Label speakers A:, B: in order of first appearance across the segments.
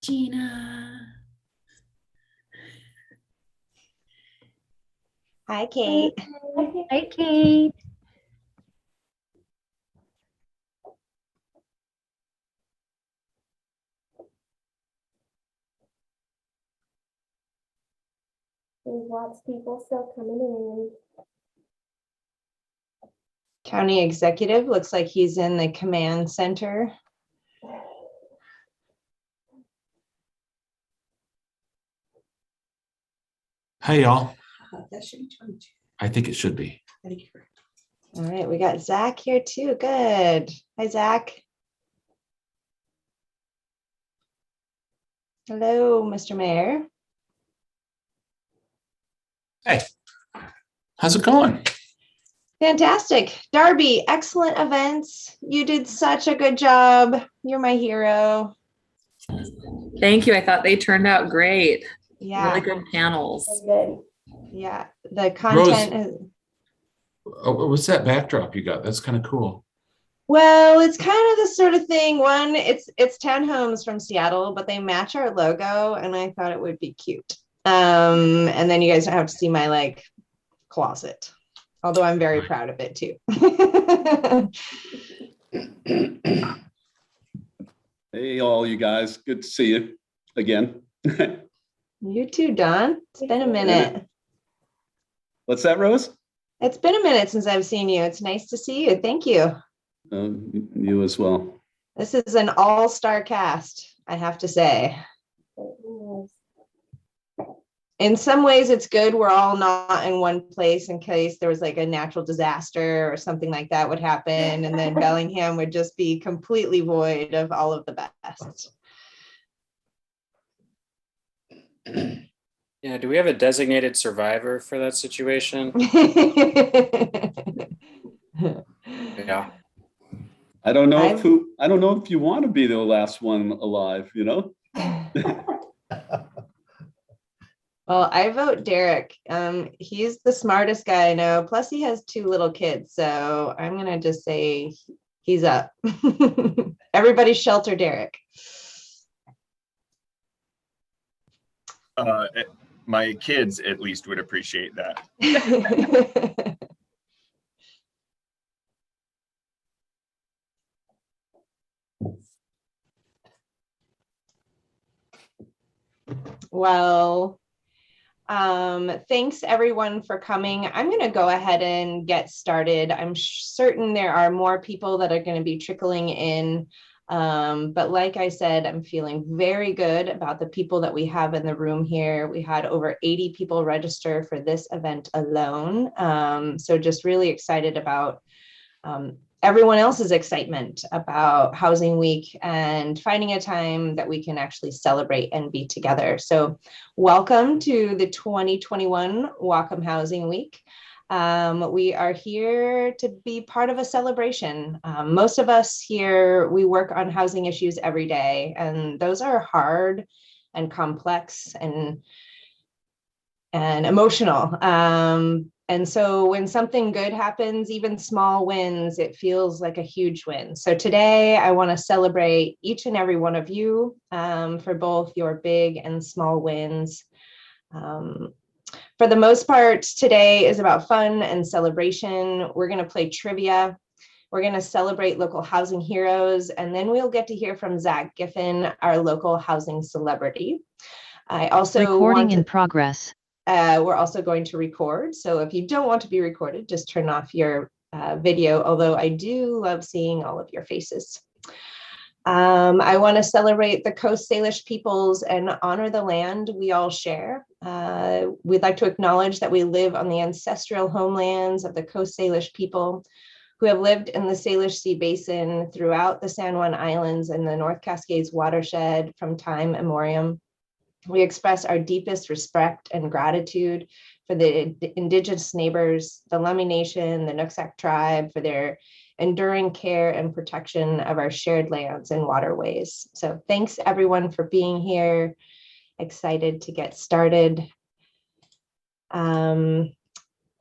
A: Gina.
B: Hi, Kate.
A: Hi, Kate.
C: There's lots of people still coming in.
B: County executive looks like he's in the command center.
D: Hey, y'all.
A: That should be 22.
D: I think it should be.
B: All right, we got Zach here too. Good. Hi, Zach. Hello, Mr. Mayor.
D: Hey, how's it going?
B: Fantastic. Darby, excellent events. You did such a good job. You're my hero.
E: Thank you. I thought they turned out great.
B: Yeah.
E: Really good panels.
C: Good.
B: Yeah. The content
D: Rose,
B: is,
D: what's that backdrop you got? That's kind of cool.
B: well, it's kind of the sort of thing. One, it's townhomes from Seattle, but they match our logo, and I thought it would be cute. And then you guys don't have to see my like closet, although I'm very proud of it too.
F: Hey, all you guys. Good to see you again.
B: You too, Don. It's been a minute.
F: What's that, Rose?
B: It's been a minute since I've seen you. It's nice to see you. Thank you.
F: You as well.
B: This is an all-star cast, I have to say. In some ways, it's good we're all not in one place in case there was like a natural disaster or something like that would happen. And then Bellingham would just be completely void of all of the best.
G: Yeah, do we have a designated survivor for that situation? Yeah.
F: I don't know if you want to be the last one alive, you know?
B: Well, I vote Derek. He's the smartest guy I know. Plus, he has 2 little kids. So I'm going to just say he's up. Everybody shelter Derek.
H: My kids at least would appreciate that.
B: Well, thanks everyone for coming. I'm going to go ahead and get started. I'm certain there are more people that are going to be trickling in. But like I said, I'm feeling very good about the people that we have in the room here. We had over 80 people register for this event alone. So just really excited about everyone else's excitement about Housing Week and finding a time that we can actually celebrate and be together. So welcome to the 2021 Wacom Housing Week. We are here to be part of a celebration. Most of us here, we work on housing issues every day, and those are hard and complex and emotional. And so when something good happens, even small wins, it feels like a huge win. So today I want to celebrate each and every one of you for both your big and small wins. For the most part, today is about fun and celebration. We're going to play trivia. We're going to celebrate local housing heroes, and then we'll get to hear from Zach Giffen, our local housing celebrity. I also
I: recording in progress.
B: We're also going to record. So if you don't want to be recorded, just turn off your video, although I do love seeing all of your faces. I want to celebrate the Coast Salish peoples and honor the land we all share. We'd like to acknowledge that we live on the ancestral homelands of the Coast Salish people who have lived in the Salish Sea Basin throughout the San Juan Islands and the North Cascades watershed from time immemorial. We express our deepest respect and gratitude for the Indigenous neighbors, the Lummi Nation, the Nooksack tribe, for their enduring care and protection of our shared lands and waterways. So thanks everyone for being here. Excited to get started.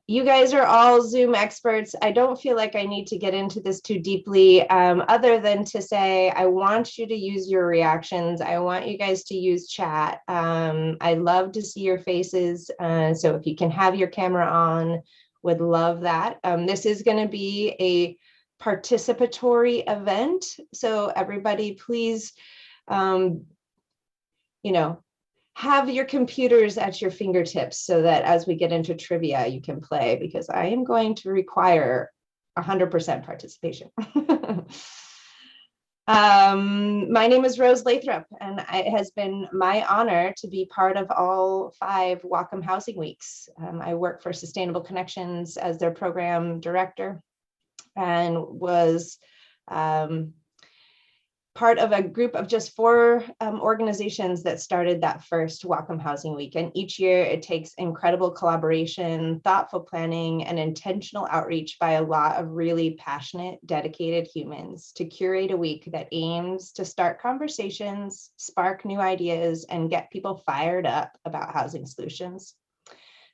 B: You guys are all Zoom experts. I don't feel like I need to get into this too deeply, other than to say, I want you to use your reactions. I want you guys to use chat. I love to see your faces. So if you can have your camera on, would love that. This is going to be a participatory event. So everybody, please, have your computers at your fingertips so that as we get into trivia, you can play, because I am going to require 100% participation. My name is Rose Lathrop, and it has been my honor to be part of all 5 Wacom Housing Weeks. I work for Sustainable Connections as their program director, and was part of a group of just 4 organizations that started that first Wacom Housing Week. And each year it takes incredible collaboration, thoughtful planning, and intentional outreach by a lot of really passionate, dedicated humans to curate a week that aims to start conversations, spark new ideas, and get people fired up about housing solutions.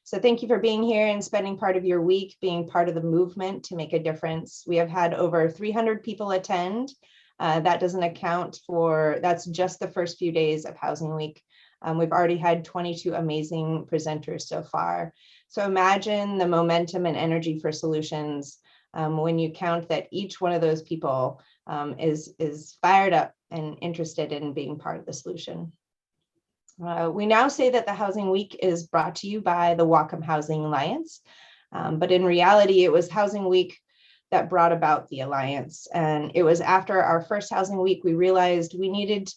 B: So thank you for being here and spending part of your week being part of the movement to make a difference. We have had over 300 people attend. That doesn't account for, that's just the first few days of Housing Week. We've already had 22 amazing presenters so far. So imagine the momentum and energy for solutions when you count that each one of those people is fired up and interested in being part of the solution. We now say that the Housing Week is brought to you by the Wacom Housing Alliance, but in reality, it was Housing Week that brought about the Alliance. And it was after our first Housing Week, we realized we needed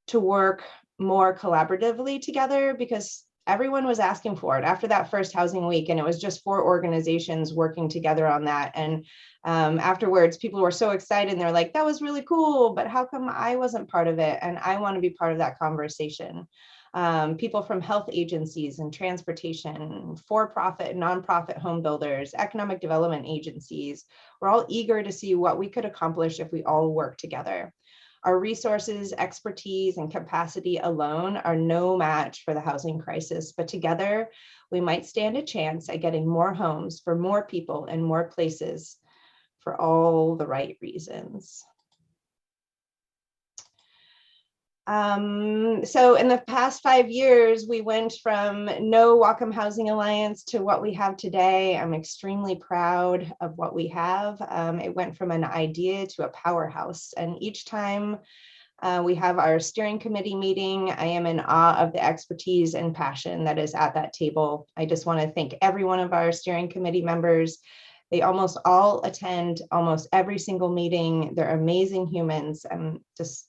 B: to work more collaboratively together because everyone was asking for it after that first Housing Week. And it was just 4 organizations working together on that. And afterwards, people were so excited and they're like, that was really cool, but how come I wasn't part of it? And I want to be part of that conversation. People from health agencies and transportation, for-profit and nonprofit home builders, economic development agencies, we're all eager to see what we could accomplish if we all work together. Our resources, expertise, and capacity alone are no match for the housing crisis, but together we might stand a chance at getting more homes for more people in more places for all the right reasons. So in the past 5 years, we went from no Wacom Housing Alliance to what we have today. I'm extremely proud of what we have. It went from an idea to a powerhouse. And each time we have our steering committee meeting, I am in awe of the expertise and passion that is at that table. I just want to thank every one of our steering committee members. They almost all attend almost every single meeting. They're amazing humans. I'm just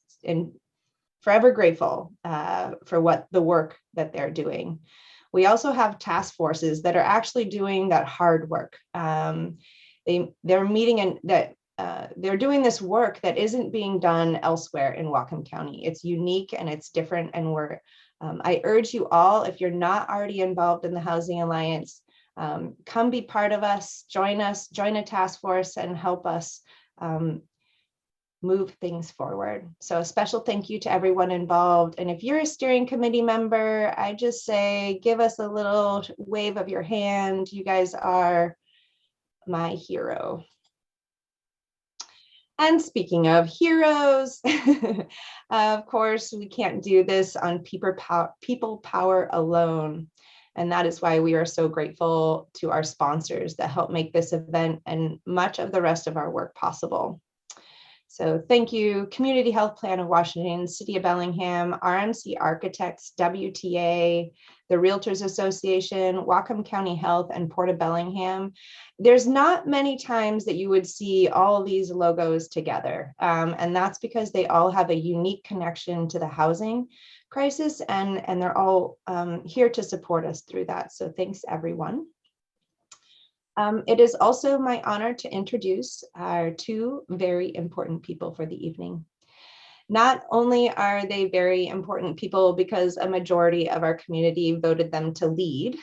B: forever grateful for the work that they're doing. We also have task forces that are actually doing that hard work. They're meeting and they're doing this work that isn't being done elsewhere in Wacom County. It's unique and it's different. And I urge you all, if you're not already involved in the Housing Alliance, come be part of us, join a task force and help us move things forward. So a special thank you to everyone involved. And if you're a steering committee member, I just say, give us a little wave of your hand. You guys are my hero. And speaking of heroes, of course, we can't do this on people power alone. And that is why we are so grateful to our sponsors that help make this event and much of the rest of our work possible. So thank you, Community Health Plan of Washington, City of Bellingham, RMC Architects, WTA, the Realtors Association, Wacom County Health, and Port of Bellingham. There's not many times that you would see all of these logos together, and that's because they all have a unique connection to the housing crisis, and they're all here to support us through that. So thanks, everyone. It is also my honor to introduce our 2 very important people for the evening. Not only are they very important people because a majority of our community voted them to lead,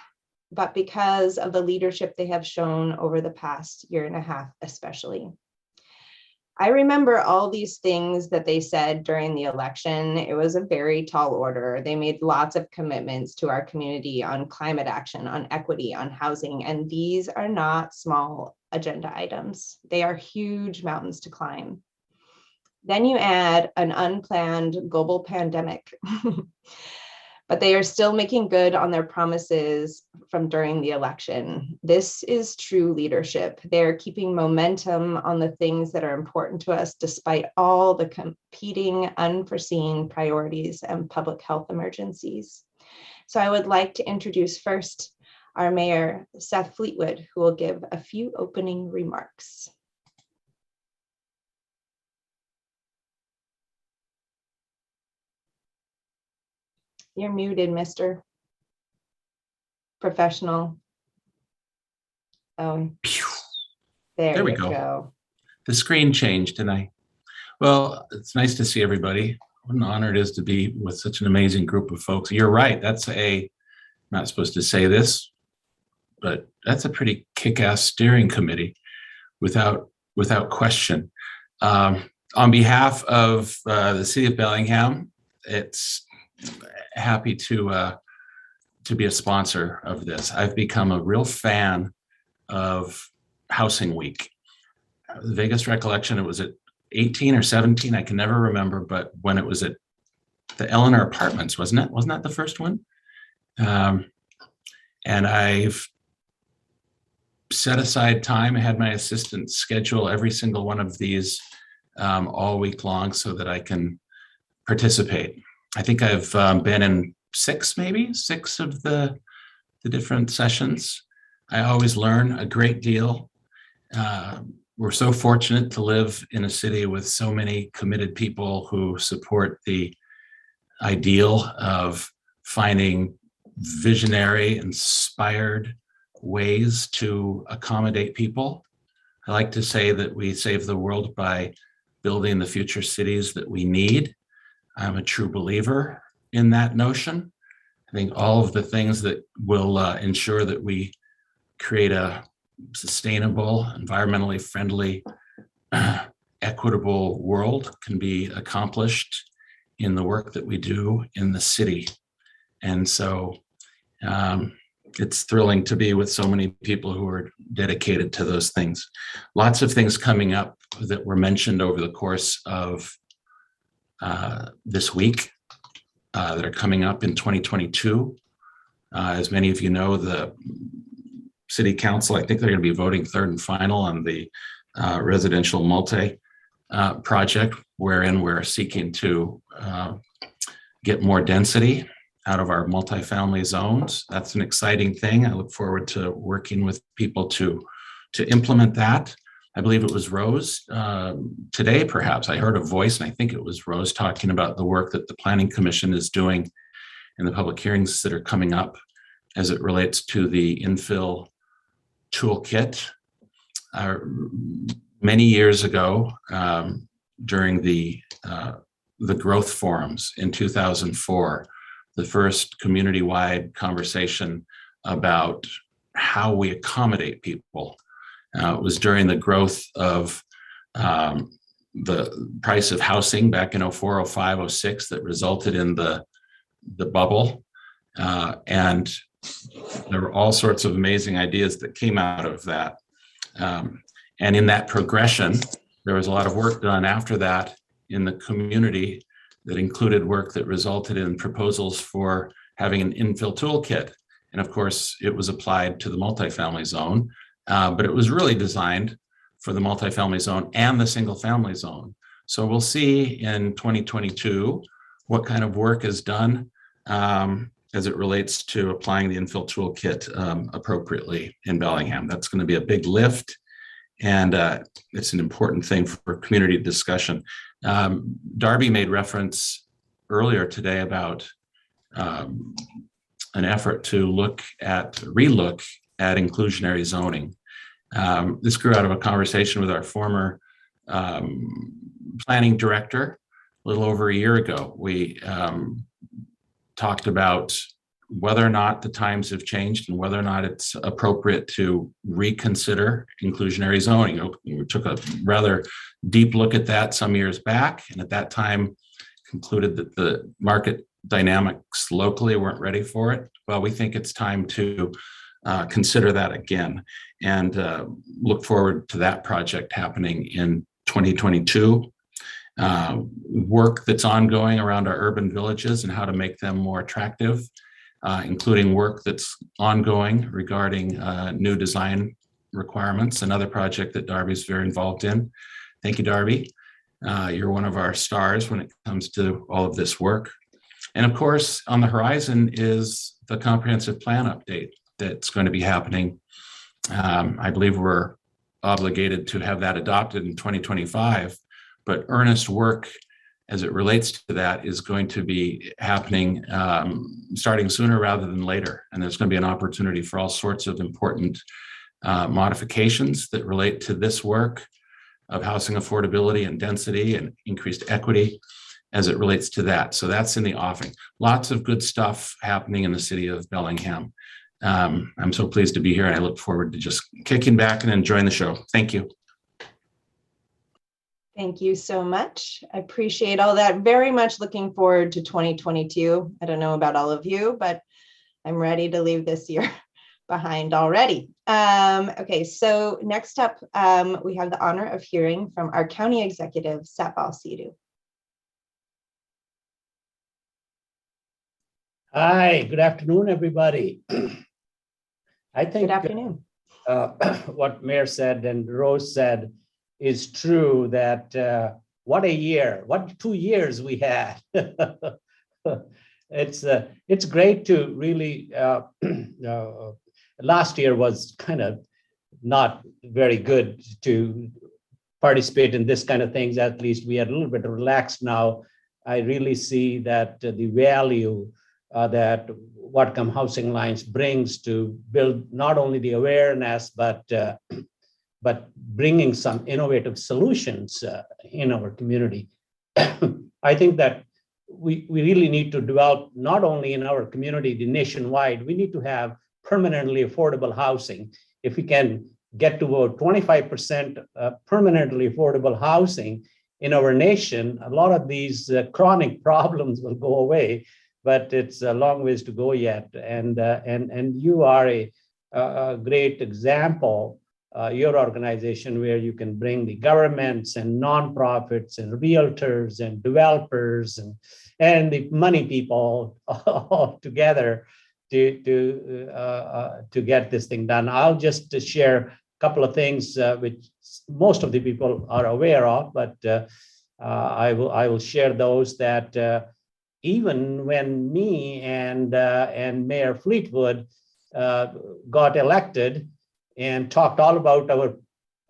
B: but because of the leadership they have shown over the past 1.5 years, especially. I remember all these things that they said during the election. It was a very tall order. They made lots of commitments to our community on climate action, on equity, on housing, and these are not small agenda items. They are huge mountains to climb. Then you add an unplanned global pandemic, but they are still making good on their promises from during the election. This is true leadership. They're keeping momentum on the things that are important to us, despite all the competing unforeseen priorities and public health emergencies. So I would like to introduce first our mayor, Seth Fleetwood, who will give a few opening remarks. You're muted, Mr. Professional. Oh,
D: There we
B: you
D: go. The screen changed tonight. Well, it's nice to see everybody. What an honor it is to be with such an amazing group of folks. You're right. That's not supposed to say this, but that's a pretty kick-ass steering committee without question. On behalf of the city of Bellingham, it's happy to be a sponsor of this. I've become a real fan of Housing Week. The vaguest recollection, it was at 18 or 17, I can never remember, but when it was at the Eleanor Apartments, wasn't it? Wasn't that the first one? And I've set aside time. I had my assistant schedule every single one of these all week long so that I can participate. I think I've been in six of the different sessions. I always learn a great deal. We're so fortunate to live in a city with so many committed people who support the ideal of finding visionary, inspired ways to accommodate people. I like to say that we save the world by building the future cities that we need. I'm a true believer in that notion. I think all of the things that will ensure that we create a sustainable, environmentally friendly, equitable world can be accomplished in the work that we do in the city. And so it's thrilling to be with so many people who are dedicated to those things. Lots of things coming up that were mentioned over the course of this week that are coming up in 2022. As many of you know, the City Council, I think they're going to be voting third and final on the residential multi project, wherein we're seeking to get more density out of our multifamily zones. That's an exciting thing. I look forward to working with people to implement that. I believe it was Rose today, perhaps. I heard a voice, and I think it was Rose talking about the work that the Planning Commission is doing in the public hearings that are coming up as it relates to the Infield Toolkit. Many years ago, during the growth forums in 2004, the first community-wide conversation about how we accommodate people. It was during the growth of the price of housing back in 04, 05, 06 that resulted in the bubble. And there were all sorts of amazing ideas that came out of that. And in that progression, there was a lot of work done after that in the community that included work that resulted in proposals for having an infill toolkit. And of course, it was applied to the multifamily zone, but it was really designed for the multifamily zone and the single family zone. So we'll see in 2022 what kind of work is done as it relates to applying the infill toolkit appropriately in Bellingham. That's going to be a big lift, and it's an important thing for community discussion. Darby made reference earlier today about an effort to relook at inclusionary zoning. This grew out of a conversation with our former planning director a little over a year ago. We talked about whether or not the times have changed and whether or not it's appropriate to reconsider inclusionary zoning. We took a rather deep look at that some years back, and at that time concluded that the market dynamics locally weren't ready for it. Well, we think it's time to consider that again and look forward to that project happening in 2022. Work that's ongoing around our urban villages and how to make them more attractive, including work that's ongoing regarding new design requirements, another project that Darby's very involved in. Thank you, Darby. You're one of our stars when it comes to all of this work. And of course, on the horizon is the comprehensive plan update that's going to be happening. I believe we're obligated to have that adopted in 2025, but earnest work as it relates to that is going to be happening starting sooner rather than later. And there's going to be an opportunity for all sorts of important modifications that relate to this work of housing affordability and density and increased equity as it relates to that. So that's in the offing. Lots of good stuff happening in the city of Bellingham. I'm so pleased to be here, and I look forward to just kicking back and enjoying the show. Thank you.
B: Thank you so much. I appreciate all that. Very much looking forward to 2022. I don't know about all of you, but I'm ready to leave this year behind already. Okay, so next up, we have the honor of hearing from our county executive, Seth.
I: Hi, good afternoon, everybody. I think
B: Good afternoon.
I: What Mayor said and Rose said is true, that what a year, what 2 years we had. It's great to really, last year was kind of not very good to participate in this kind of things. At least we are a little bit relaxed now. I really see that the value that Whatcom Housing Alliance brings to build not only the awareness, but bringing some innovative solutions in our community. I think that we really need to develop, not only in our community, the nationwide, we need to have permanently affordable housing. If we can get to about 25% permanently affordable housing in our nation, a lot of these chronic problems will go away. But it's a long ways to go yet. And you are a great example, your organization, where you can bring the governments and nonprofits and realtors and developers and the money people all together to get this thing done. I'll just share a couple of things which most of the people are aware of, but I will share those that even when me and Mayor Fleetwood got elected and talked all about our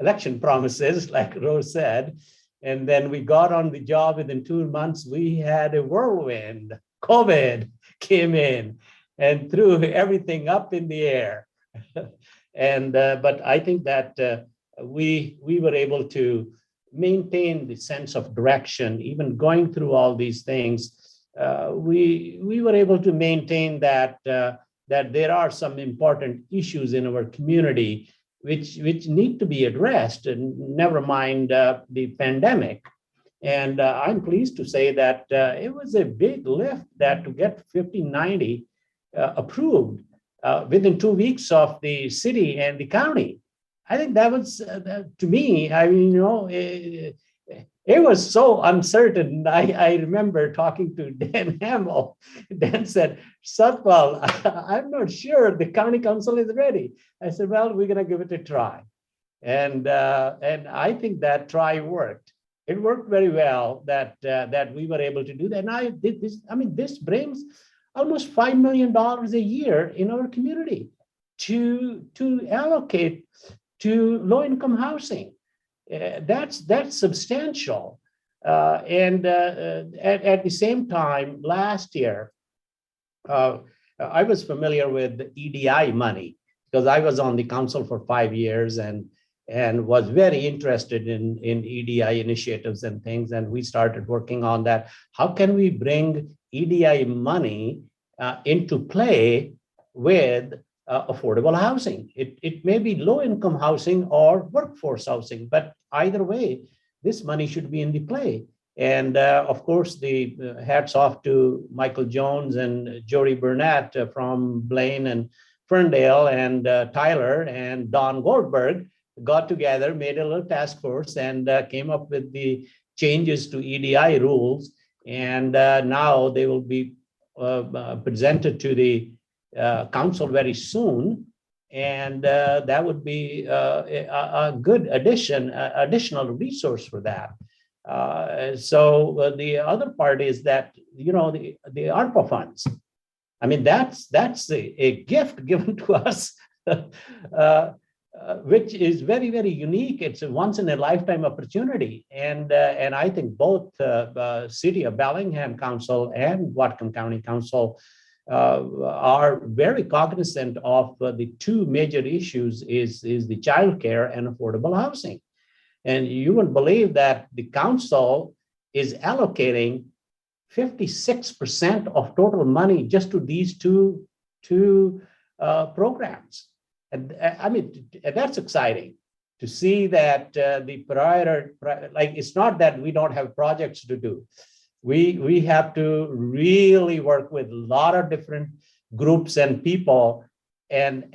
I: election promises, like Rose said, and then we got on the job within 2 months, we had a whirlwind. COVID came in and threw everything up in the air. But I think that we were able to maintain the sense of direction, even going through all these things. We were able to maintain that there are some important issues in our community which need to be addressed, and never mind the pandemic. And I'm pleased to say that it was a big lift that to get 1590 approved within 2 weeks of the city and the county. I think that was, to me, I mean, it was so uncertain. I remember talking to Dan Hamill. Dan said, Seth, well, I'm not sure the county council is ready. I said, well, we're going to give it a try. And I think that try worked. It worked very well that we were able to do that. And I did this. I mean, this brings almost $5 million a year in our community to allocate to low-income housing. That's substantial. And at the same time, last year, I was familiar with EDI money because I was on the council for 5 years and was very interested in EDI initiatives and things. And we started working on that. How can we bring EDI money into play with affordable housing. It may be low-income housing or workforce housing, but either way, this money should be in the play. And of course, the hats off to Michael Jones and Jody Burnett from Blaine and Ferndale, and Tyler and Don Goldberg got together, made a little task force, and came up with the changes to EDI rules. And now they will be presented to the council very soon. And that would be a good additional resource for that. So the other part is that, the ARPA funds. I mean, that's a gift given to us, which is very, very unique. It's a once in a lifetime opportunity. And I think both City of Bellingham Council and Whatcom County Council are very cognizant of the two major issues is the childcare and affordable housing. And you would believe that the council is allocating 56% of total money just to these two programs. And I mean, that's exciting to see that the prior, like, it's not that we don't have projects to do. We have to really work with a lot of different groups and people and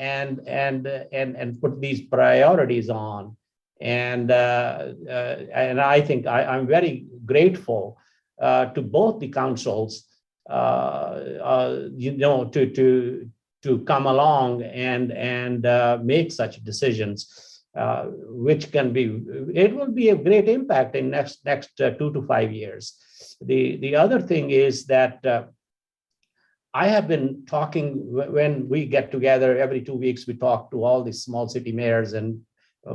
I: put these priorities on. And I think I'm very grateful to both the councils, to come along and make such decisions, which it will be a great impact in next 2 to 5 years. The other thing is that I have been talking, when we get together every 2 weeks, we talk to all the small city mayors and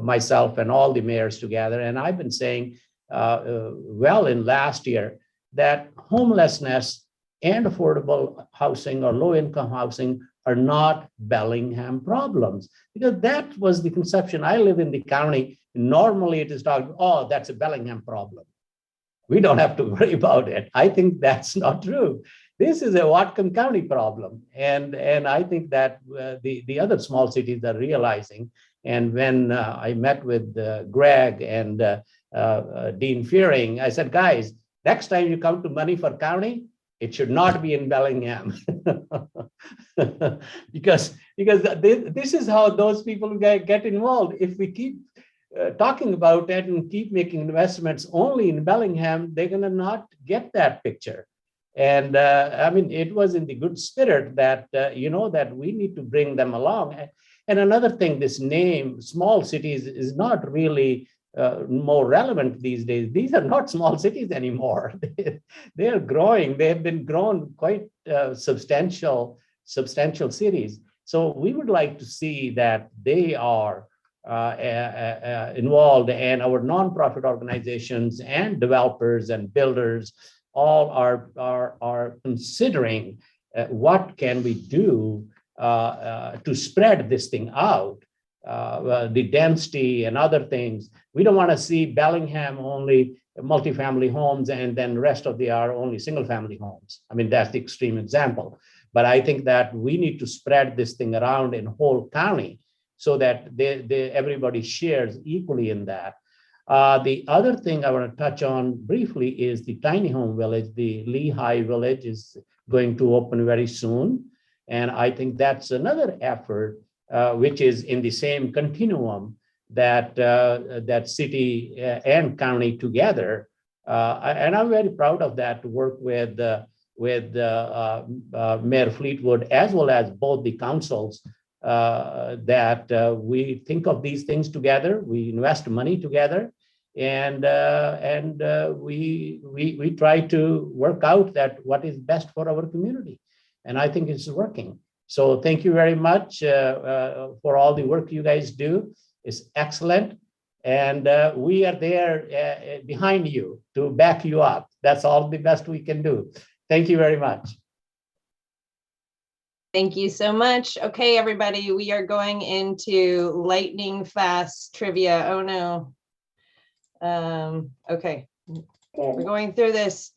I: myself and all the mayors together. And I've been saying, in last year, that homelessness and affordable housing or low-income housing are not Bellingham problems, because that was the conception. I live in the county. Normally it is talked, oh, that's a Bellingham problem. We don't have to worry about it. I think that's not true. This is a Whatcom County problem. And I think that the other small cities are realizing. And when I met with Greg and Dean Fearing, I said, guys, next time you come to money for county, it should not be in Bellingham. because this is how those people get involved. If we keep talking about it and keep making investments only in Bellingham, they're going to not get that picture. And I mean, it was in the good spirit that, that we need to bring them along. And another thing, this name, small cities, is not really more relevant these days. These are not small cities anymore. They are growing. They have been grown quite substantial cities. So we would like to see that they are involved, and our nonprofit organizations and developers and builders all are considering what can we do to spread this thing out, the density and other things. We don't want to see Bellingham only multifamily homes and then the rest of the are only single family homes. I mean, that's the extreme example. But I think that we need to spread this thing around in whole county so that everybody shares equally in that. The other thing I want to touch on briefly is the tiny home village. The Lehigh Village is going to open very soon. And I think that's another effort which is in the same continuum that that city and county together. And I'm very proud of that, to work with Mayor Fleetwood, as well as both the councils, that we think of these things together, we invest money together, and we try to work out that what is best for our community. And I think it's working. So thank you very much for all the work you guys do. It's excellent. And we are there behind you to back you up. That's all the best we can do. Thank you very much.
B: Thank you so much. Okay, everybody, we are going into lightning fast trivia. Oh no. Okay, we're going through this.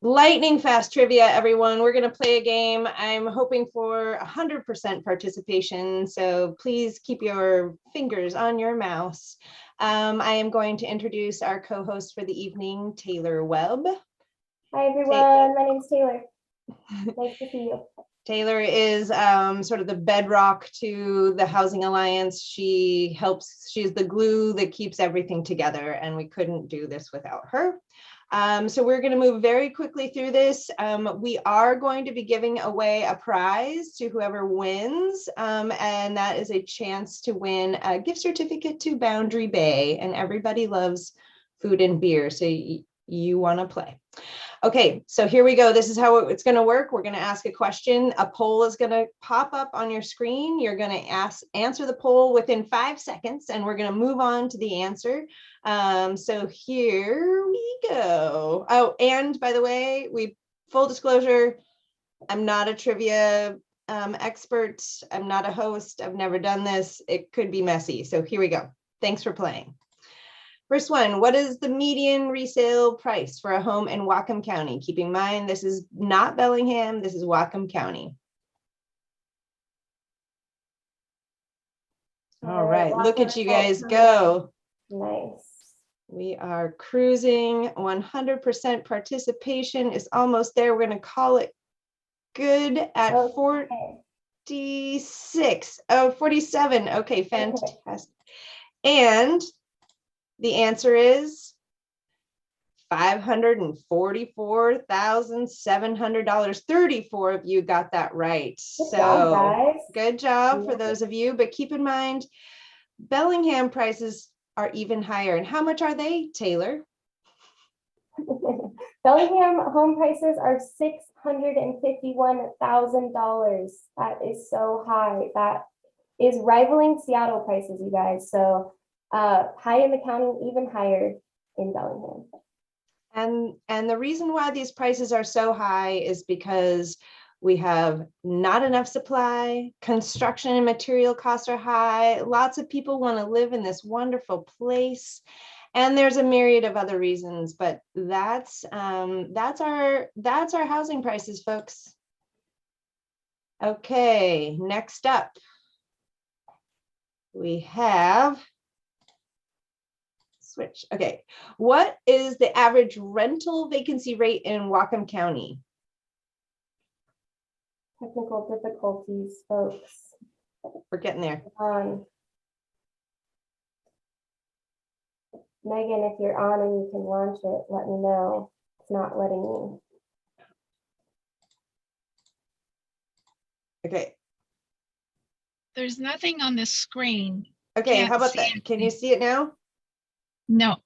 B: lightning fast trivia, everyone. We're going to play a game. I'm hoping for 100% participation, so please keep your fingers on your mouse. I am going to introduce our co-host for the evening, Taylor Webb.
C: Hi, everyone. My name's Taylor. Nice to see you.
B: Taylor is sort of the bedrock to the Housing Alliance. She's the glue that keeps everything together, and we couldn't do this without her. So we're going to move very quickly through this. We are going to be giving away a prize to whoever wins, and that is a chance to win a gift certificate to Boundary Bay, and everybody loves food and beer, so you want to play. Okay, so here we go. This is how it's going to work. We're going to ask a question. A poll is going to pop up on your screen. You're going to answer the poll within 5 seconds, and we're going to move on to the answer. So here we go. Oh, and by the way, full disclosure, I'm not a trivia expert. I'm not a host. I've never done this. It could be messy. So here we go. Thanks for playing. First one, what is the median resale price for a home in Wacom County? Keep in mind, this is not Bellingham, this is Wacom County. All right, look at you guys go.
C: Nice.
B: We are cruising. 100% participation is almost there. We're going to call it good at 46. Oh, 47. Okay, fantastic. And the answer is $544,700. 34 of you got that right. Good job for those of you. But keep in mind, Bellingham prices are even higher. And how much are they, Taylor?
C: Bellingham home prices are $651,000. That is so high. That is rivaling Seattle prices, you guys. So high in the county, even higher in Bellingham.
B: And the reason why these prices are so high is because we have not enough supply, construction and material costs are high, lots of people want to live in this wonderful place, and there's a myriad of other reasons, but that's our housing prices, folks. Okay, next up, we have switch. Okay, what is the average rental vacancy rate in Wacom County?
C: Technical difficulties, folks.
B: We're getting there.
C: Megan, if you're on and you can launch it, let me know. It's not letting me.
B: Okay.
J: There's nothing on the screen.
B: Okay, how about that? Can you see it now?
J: No.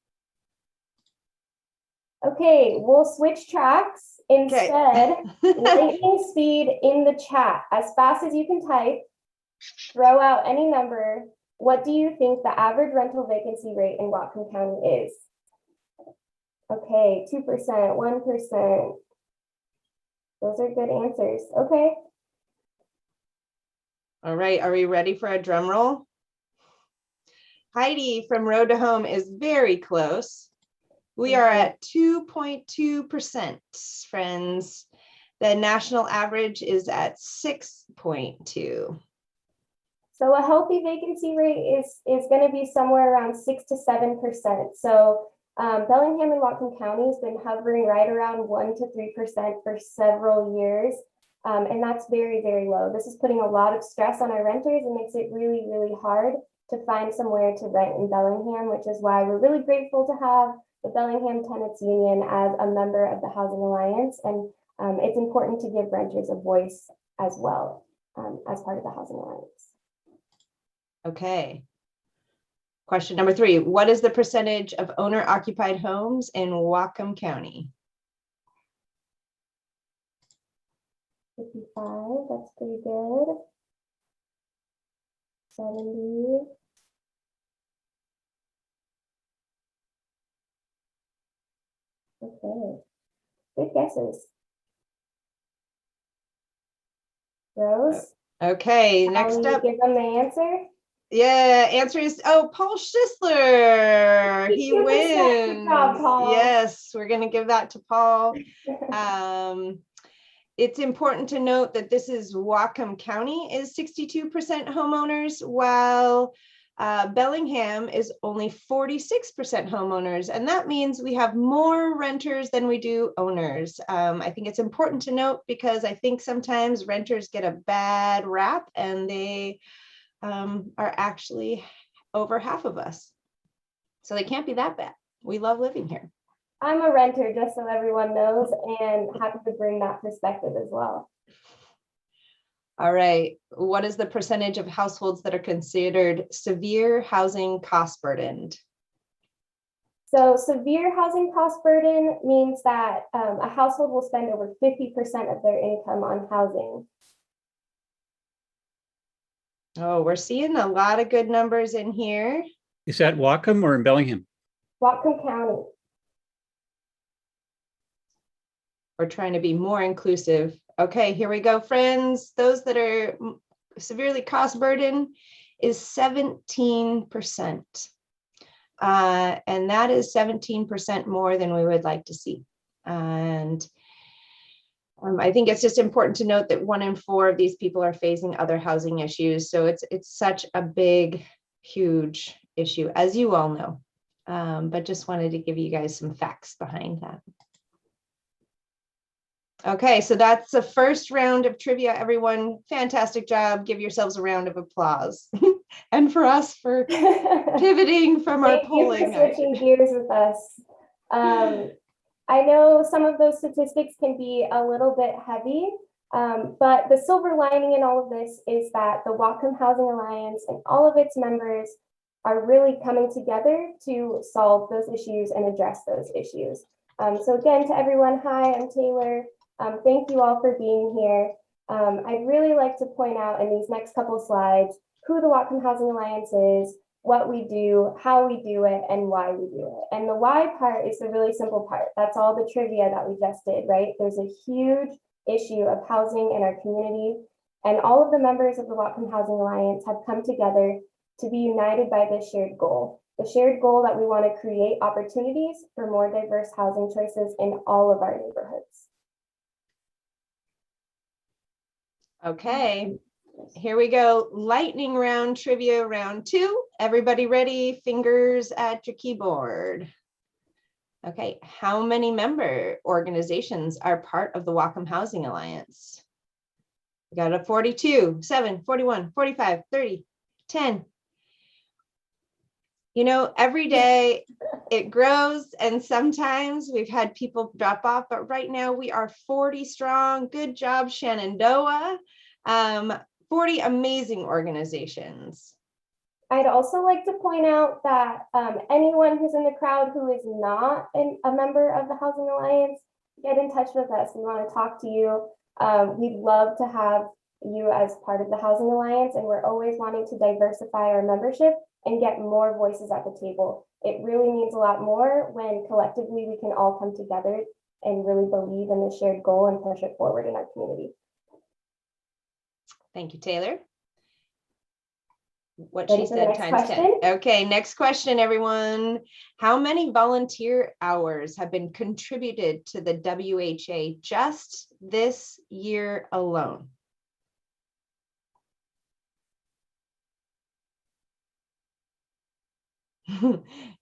C: Okay, we'll switch tracks. Instead, lightning speed in the chat. As fast as you can type, throw out any number. What do you think the average rental vacancy rate in Whatcom County is? Okay, 2%, 1%. Those are good answers. Okay.
B: All right, are we ready for a drum roll? Heidi from Road to Home is very close. We are at 2.2%, friends. The national average is at 6.2.
C: So a healthy vacancy rate is going to be somewhere around 6 to 7%. So Bellingham and Whatcom County has been hovering right around 1 to 3% for several years. And that's very, very low. This is putting a lot of stress on our renters and makes it really, really hard to find somewhere to rent in Bellingham, which is why we're really grateful to have the Bellingham Tenants Union as a member of the Housing Alliance. And it's important to give renters a voice as well as part of the Housing Alliance.
B: Okay. Question number 3. What is the percentage of owner-occupied homes in Wacom County?
C: 55, that's pretty good. 70. Okay, good guesses. Rose?
B: Okay, next up.
C: Give them the answer?
B: Yeah, answer is, Paul Schisler. He wins.
C: Good job, Paul.
B: Yes. Yes, we're going to give that to Paul. It's important to note that this is Wacom County is 62% homeowners, while Bellingham is only 46% homeowners. And that means we have more renters than we do owners. I think it's important to note because I think sometimes renters get a bad rap, and they are actually over half of us. So they can't be that bad. We love living here.
C: I'm a renter, just so everyone knows, and happy to bring that perspective as well.
B: All right. What is the percentage of households that are considered severe housing cost burdened?
C: So severe housing cost burden means that a household will spend over 50% of their income on housing.
B: Oh, we're seeing a lot of good numbers in here.
K: Is that Wacom or in Bellingham?
C: Whatcom County.
B: We're trying to be more inclusive. Okay, here we go, friends. Those that are severely cost burdened is 17%. And that is 17% more than we would like to see. And I think it's just important to note that 1 in 4 of these people are facing other housing issues. So it's such a big, huge issue, as you all know. But just wanted to give you guys some facts behind that. Okay, so that's the first round of trivia, everyone. Fantastic job. Give yourselves a round of applause. And for us for pivoting from our polling.
C: Thank you for switching gears with us. I know some of those statistics can be a little bit heavy, but the silver lining in all of this is that the Wacom Housing Alliance and all of its members are really coming together to solve those issues and address those issues. So again, to everyone, hi, I'm Taylor. Thank you all for being here. I'd really like to point out in these next couple slides who the Whatcom Housing Alliance is, what we do, how we do it, and why we do it. And the why part is the really simple part. That's all the trivia that we just did, right? There's a huge issue of housing in our community, and all of the members of the Whatcom Housing Alliance have come together to be united by this shared goal. The shared goal that we want to create opportunities for more diverse housing choices in all of our neighborhoods.
B: Okay, here we go. Lightning round trivia round 2. Everybody ready? Fingers at your keyboard. Okay, how many member organizations are part of the Wacom Housing Alliance? We got a 42, 7, 41, 45, 30, 10. You know, every day it grows, and sometimes we've had people drop off, but right now we are 40 strong. Good job, Shenandoah. 40 amazing organizations.
C: I'd also like to point out that anyone who's in the crowd who is not a member of the Housing Alliance, get in touch with us. We want to talk to you. We'd love to have you as part of the Housing Alliance, and we're always wanting to diversify our membership and get more voices at the table. It really means a lot more when collectively we can all come together and really believe in the shared goal and push it forward in our community.
B: Thank you, Taylor. What
C: Ready
B: she
C: for the
B: said
C: next
B: times
C: question?
B: 10. Okay, next question, everyone. How many volunteer hours have been contributed to the WHA just this year alone?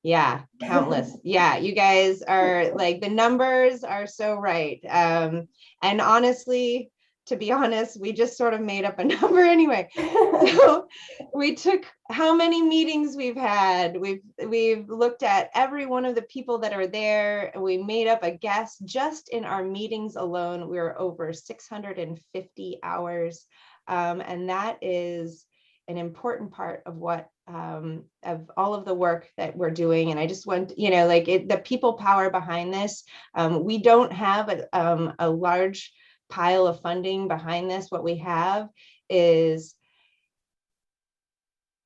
B: Yeah, countless. Yeah, you guys are like, the numbers are so right. And honestly, to be honest, we just sort of made up a number anyway. So we took how many meetings we've had. We've looked at every one of the people that are there. We made up a guess. Just in our meetings alone, we were over 650 hours. And that is an important part of what of all of the work that we're doing. And I just want, you know, like the people power behind this. We don't have a large pile of funding behind this. What we have is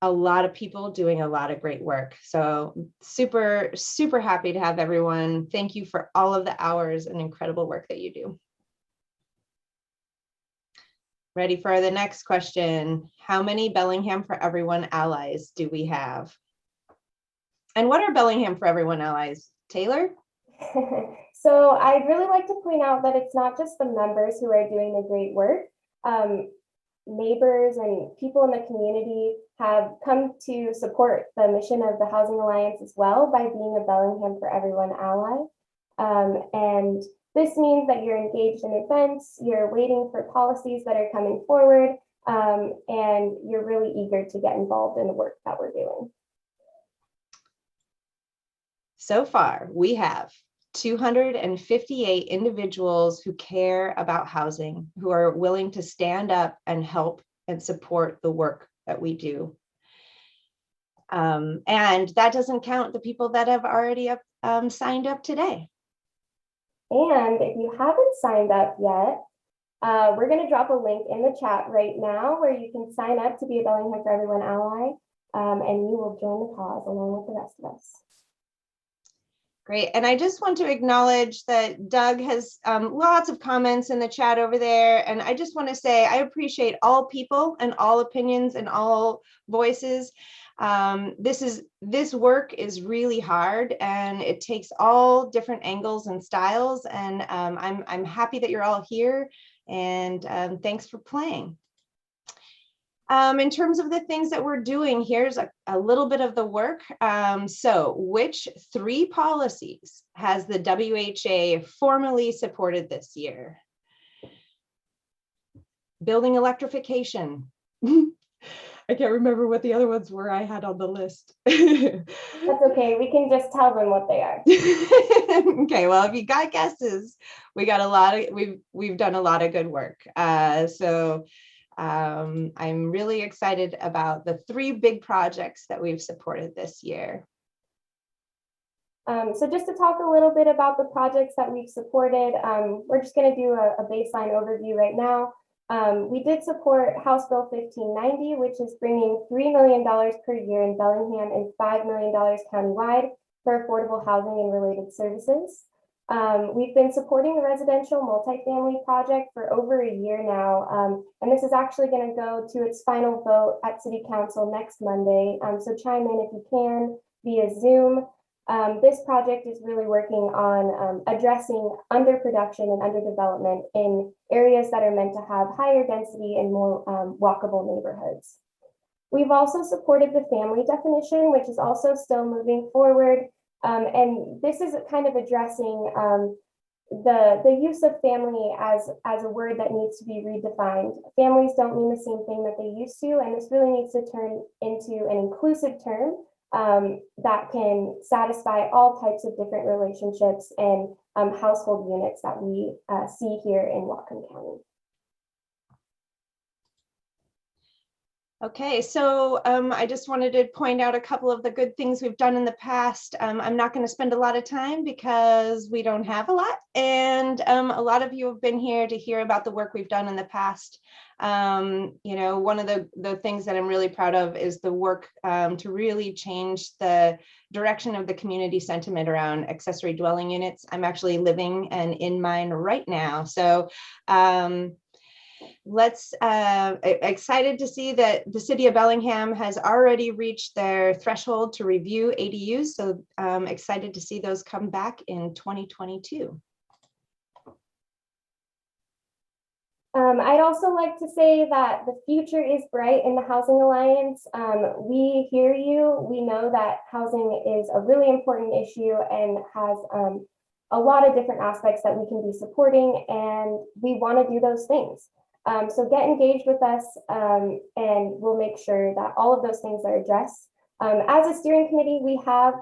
B: a lot of people doing a lot of great work. So super, super happy to have everyone. Thank you for all of the hours and incredible work that you do. Ready for the next question. How many Bellingham for Everyone allies do we have? And what are Bellingham for Everyone allies? Taylor?
C: So I'd really like to point out that it's not just the members who are doing the great work. Neighbors and people in the community have come to support the mission of the Housing Alliance as well by being a Bellingham for Everyone ally. And this means that you're engaged in events, you're waiting for policies that are coming forward, and you're really eager to get involved in the work that we're doing.
B: So far, we have 258 individuals who care about housing, who are willing to stand up and help and support the work that we do. And that doesn't count the people that have already signed up today. And if you haven't signed up yet, we're going to drop a link in the chat right now where you can sign up to be a Bellingham for Everyone ally, and you will join the cause along with the rest of us. Great. And I just want to acknowledge that Doug has lots of comments in the chat over there. And I just want to say I appreciate all people and all opinions and all voices. This work is really hard and it takes all different angles and styles. And I'm happy that you're all here, and thanks for playing. In terms of the things that we're doing, here's a little bit of the work. So which 3 policies has the WHA formally supported this year? Building electrification. I can't remember what the other ones were I had on the list. That's okay. We can just tell them what they are. Okay. Well, if you got guesses, we got a lot of, we've done a lot of good work. I'm really excited about the 3 big projects that we've supported this year. So just to talk a little bit about the projects that we've supported, we're just going to do a baseline overview right now. We did support House Bill 1590, which is bringing $3 million per year in Bellingham and $5 million countywide for affordable housing and related services. We've been supporting the residential multifamily project for over a year now, and this is actually going to go to its final vote at City Council next Monday. So chime in if you can via Zoom. This project is really working on addressing underproduction and underdevelopment in areas that are meant to have higher density and more walkable neighborhoods. We've also supported the family definition, which is also still moving forward. And this is kind of addressing the use of family as a word that needs to be redefined. Families don't mean the same thing that they used to, and this really needs to turn into an inclusive term that can satisfy all types of different relationships and household units that we see here in Wacom County. Okay, so I just wanted to point out a couple of the good things we've done in the past. I'm not going to spend a lot of time because we don't have a lot, and a lot of you have been here to hear about the work we've done in the past. You know, one of the things that I'm really proud of is the work to really change the direction of the community sentiment around accessory dwelling units. I'm actually living and in mine right now, so excited to see that the city of Bellingham has already reached their threshold to review ADUs. So excited to see those come back in 2022. I'd also like to say that the future is bright in the Housing Alliance. We hear you. We know that housing is a really important issue and has a lot of different aspects that we can be supporting, and we want to do those things. So get engaged with us, and we'll make sure that all of those things are addressed. As a steering committee, we have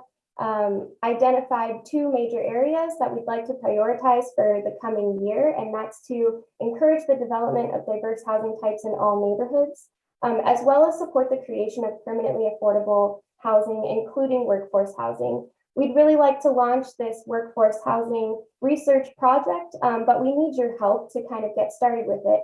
B: identified 2 major areas that we'd like to prioritize for the coming year, and that's to encourage the development of diverse housing types in all neighborhoods, as well as support the creation of permanently affordable housing, including workforce housing. We'd really like to launch this workforce housing research project, but we need your help to kind of get started with it.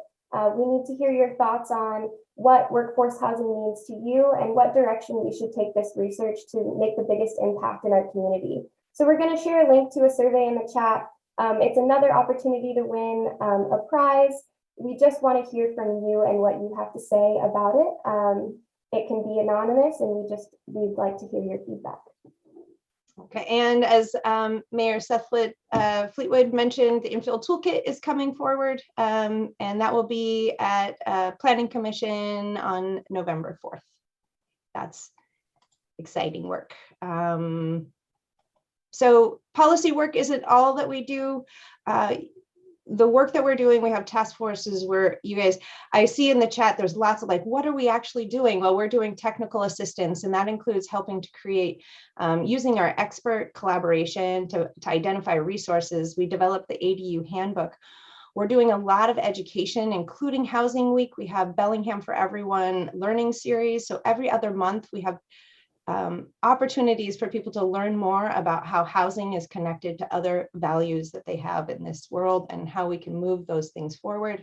B: We need to hear your thoughts on what workforce housing means to you and what direction we should take this research to make the biggest impact in our community. So we're going to share a link to a survey in the chat. It's another opportunity to win a prize. We just want to hear from you and what you have to say about it. It can be anonymous, and we'd like to hear your feedback. Okay, and as Mayor Seth Fleetwood mentioned, the Infield Toolkit is coming forward, and that will be at Planning Commission on November 4th. That's exciting work. So policy work isn't all that we do. The work that we're doing, we have task forces where you guys, I see in the chat, there's lots of like, what are we actually doing? Well, we're doing technical assistance, and that includes helping to create, using our expert collaboration to identify resources. We developed the ADU handbook. We're doing a lot of education, including Housing Week. We have Bellingham for Everyone learning series. So every other month we have opportunities for people to learn more about how housing is connected to other values that they have in this world and how we can move those things forward.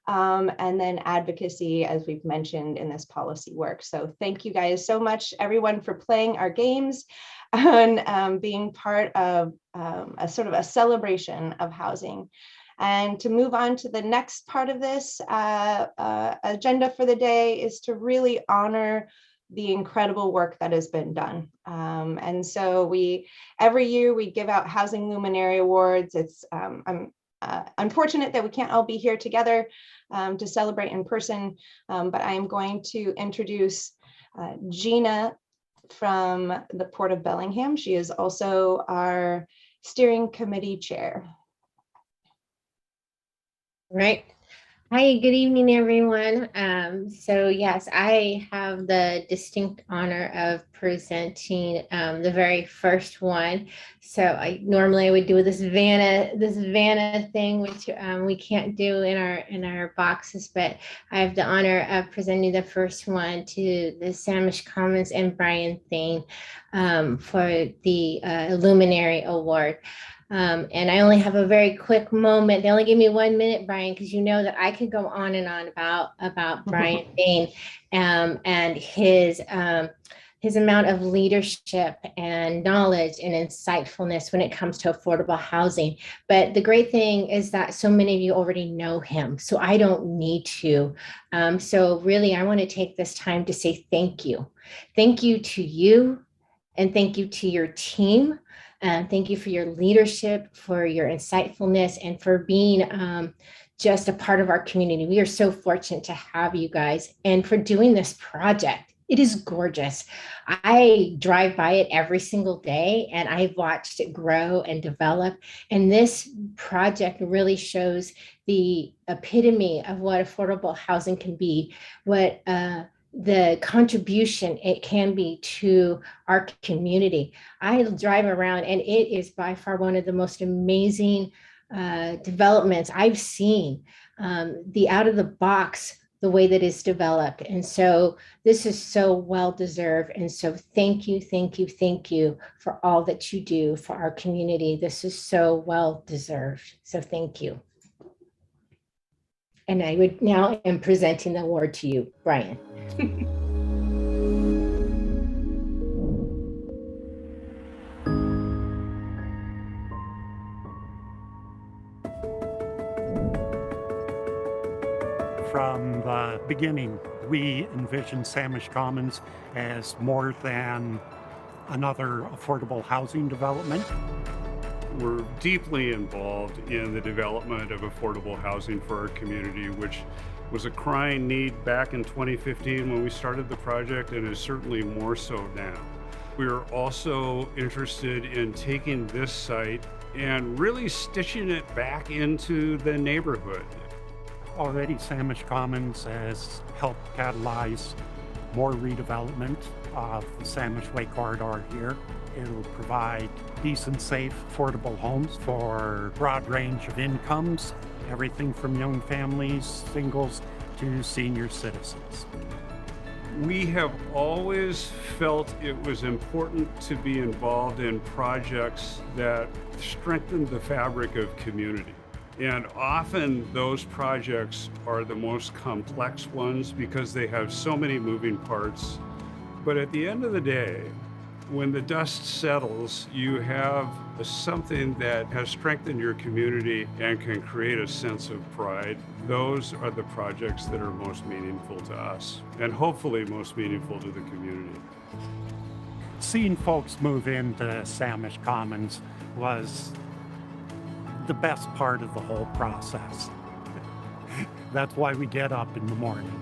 B: And then advocacy, as we've mentioned in this policy work. So thank you guys so much, everyone, for playing our games and being part of a sort of a celebration of housing. And to move on to the next part of this agenda for the day is to really honor the incredible work that has been done. And so every year we give out Housing Luminary Awards. I'm unfortunate that we can't all be here together to celebrate in person, but I am going to introduce Gina from the Port of Bellingham. She is also our steering committee chair.
A: Right. Hi, good evening, everyone. So yes, I have the distinct honor of presenting the very first one. So I normally would do this Vanna thing, which we can't do in our boxes, but I have the honor of presenting the first one to the Samish Commons and Brian Thane for the Luminary Award. And I only have a very quick moment. They only gave me 1 minute, Brian, because you know that I could go on and on about Brian Thane and his amount of leadership and knowledge and insightfulness when it comes to affordable housing. But the great thing is that so many of you already know him, so I don't need to. So really, I want to take this time to say thank you. Thank you to you, and thank you to your team. Thank you for your leadership, for your insightfulness, and for being just a part of our community. We are so fortunate to have you guys, and for doing this project. It is gorgeous. I drive by it every single day, and I've watched it grow and develop. And this project really shows the epitome of what affordable housing can be, what the contribution it can be to our community. I drive around, and it is by far one of the most amazing developments I've seen. The out of the box, the way that it's developed. And so this is so well deserved. And so thank you, thank you, thank you for all that you do for our community. This is so well deserved. So thank you. And I would now am presenting the award to you, Brian.
K: From the beginning, we envisioned Samish Commons as more than another affordable housing development.
L: We're deeply involved in the development of affordable housing for our community, which was a crying need back in 2015 when we started the project, and is certainly more so now. We're also interested in taking this site and really stitching it back into the neighborhood.
K: Already, Samish Commons has helped catalyze more redevelopment of the Samish Way corridor here. It'll provide decent, safe, affordable homes for a broad range of incomes, everything from young families, singles, to senior citizens.
L: We have always felt it was important to be involved in projects that strengthen the fabric of community. And often those projects are the most complex ones because they have so many moving parts. But at the end of the day, when the dust settles, you have something that has strengthened your community and can create a sense of pride. Those are the projects that are most meaningful to us, and hopefully most meaningful to the community.
K: seeing folks move into Samish Commons was the best part of the whole process. That's why we get up in the morning.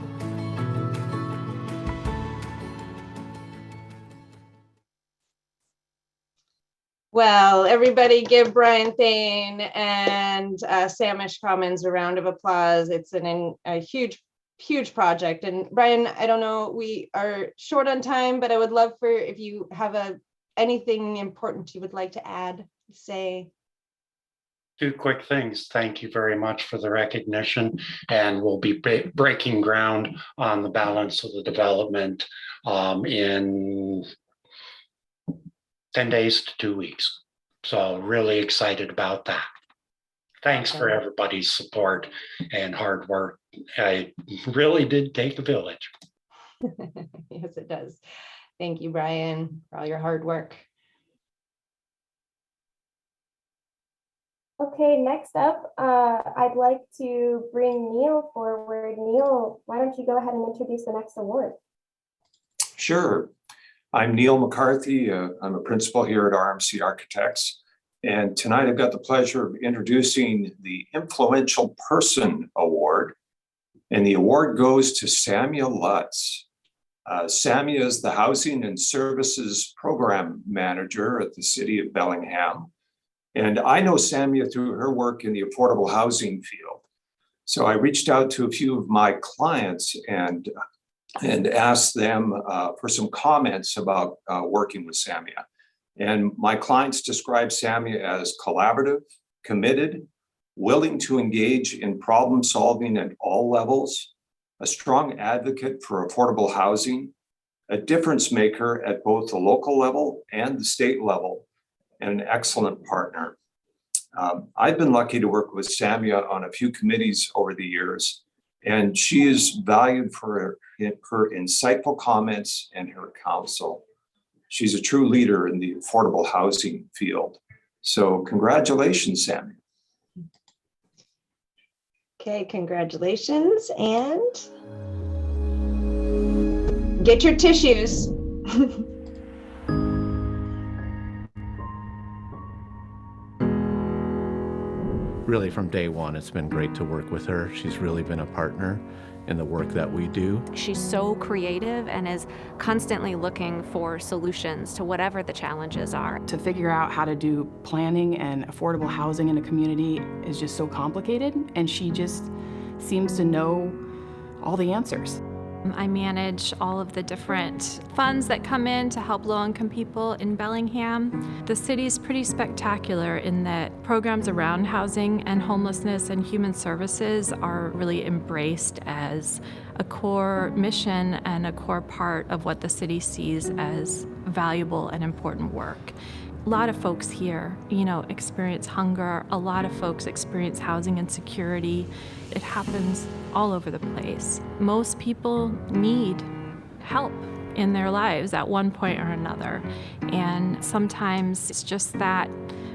B: Well, everybody give Brian Thane and Samish Commons a round of applause. It's a huge project. And Brian, I don't know, we are short on time, but I would love for if you have anything important you would like to add, say.
M: 2 quick things. Thank you very much for the recognition, and we'll be breaking ground on the balance of the development in 10 days to 2 weeks. So really excited about that. Thanks for everybody's support and hard work. I really did take a village.
B: Yes, it does. Thank you, Brian, for all your hard work.
C: Okay, next up, I'd like to bring Neil forward. Neil, why don't you go ahead and introduce the next award?
N: Sure. I'm Neil McCarthy. I'm a principal here at RMC Architects. And tonight I've got the pleasure of introducing the Influential Person Award. And the award goes to Samia Lutz. Samia is the Housing and Services Program Manager at the City of Bellingham. And I know Samia through her work in the affordable housing field. So I reached out to a few of my clients and asked them for some comments about working with Samia. And my clients describe Samia as collaborative, committed, willing to engage in problem solving at all levels, a strong advocate for affordable housing, a difference maker at both the local level and the state level, and an excellent partner. I've been lucky to work with Samia on a few committees over the years, and she is valued for her insightful comments and her counsel. She's a true leader in the affordable housing field. So congratulations, Samia.
B: Okay, congratulations, and get your tissues.
O: Really, from day one, it's been great to work with her. She's really been a partner in the work that we do.
P: She's so creative and is constantly looking for solutions to whatever the challenges are.
Q: To figure out how to do planning and affordable housing in a community is just so complicated, and she just seems to know all the answers.
P: I manage all of the different funds that come in to help low-income people in Bellingham. The city's pretty spectacular in that programs around housing and homelessness and human services are really embraced as a core mission and a core part of what the city sees as valuable and important work. A lot of folks here, experience hunger. A lot of folks experience housing insecurity. It happens all over the place. Most people need help in their lives at one point or another. And sometimes it's just that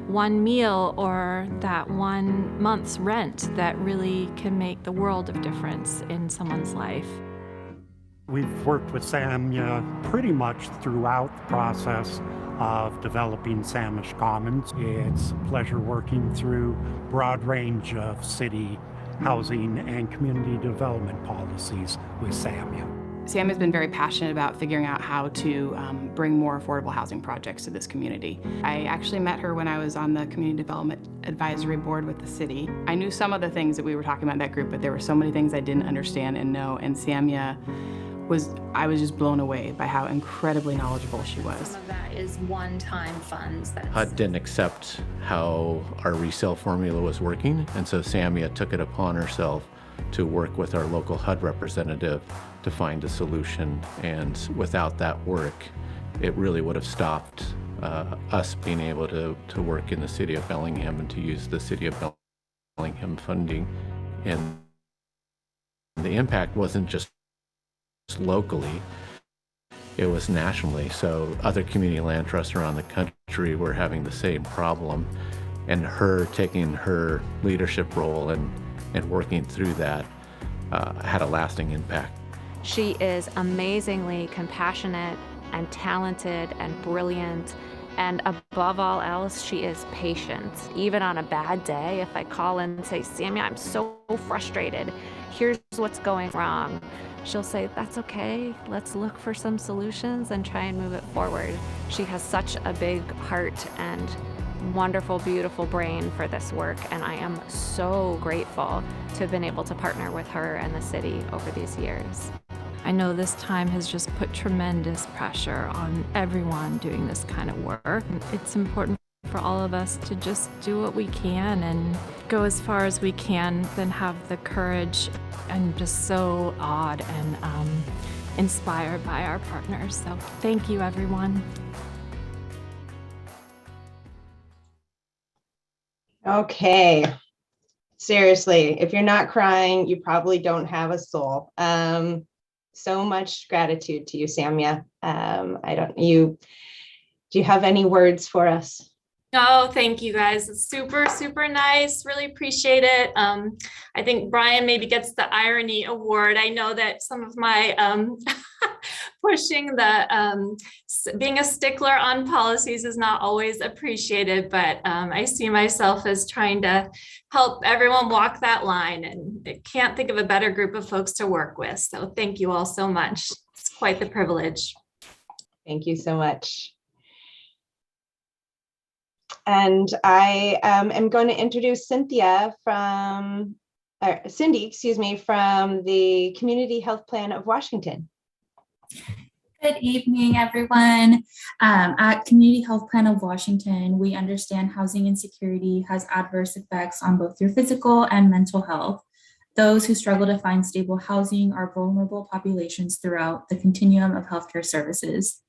P: one meal or that 1 month's rent that really can make the world of difference in someone's life.
K: We've worked with Samia pretty much throughout the process of developing Samish Commons. It's a pleasure working through a broad range of city housing and community development policies with Samia.
Q: Samia's been very passionate about figuring out how to bring more affordable housing projects to this community. I actually met her when I was on the Community Development Advisory Board with the city. I knew some of the things that we were talking about in that group, but there were so many things I didn't understand and know, and Samia I was just blown away by how incredibly knowledgeable she was.
P: Some of that is one-time funds.
O: HUD didn't accept how our resale formula was working, and so Samia took it upon herself to work with our local HUD representative to find a solution. And without that work, it really would have stopped us being able to work in the city of Bellingham and to use the city of Bellingham funding. And the impact wasn't just locally, it was nationally. So other community land trusts around the country were having the same problem, and her taking her leadership role and working through that had a lasting impact.
P: She is amazingly compassionate and talented and brilliant. And above all else, she is patient. Even on a bad day, if I call in and say, Sammy, I'm so frustrated, here's what's going wrong, she'll say, that's okay, let's look for some solutions and try and move it forward. She has such a big heart and wonderful, beautiful brain for this work, and I am so grateful to have been able to partner with her and the city over these years. I know this time has just put tremendous pressure on everyone doing this kind of work. It's important for all of us to just do what we can and go as far as we can, then have the courage. I'm just so awed and inspired by our partners. So thank you, everyone.
B: Okay. Seriously, if you're not crying, you probably don't have a soul. So much gratitude to you, Samia. Do you have any words for us?
E: Oh, thank you guys. It's super, super nice. Really appreciate it. I think Brian maybe gets the irony award. I know that some of my pushing the being a stickler on policies is not always appreciated, but I see myself as trying to help everyone walk that line, and I can't think of a better group of folks to work with. So thank you all so much. It's quite the privilege.
B: Thank you so much. And I am going to introduce Cindy, from the Community Health Plan of Washington.
R: Good evening, everyone. At Community Health Plan of Washington, we understand housing insecurity has adverse effects on both your physical and mental health. Those who struggle to find stable housing are vulnerable populations throughout the continuum of healthcare services.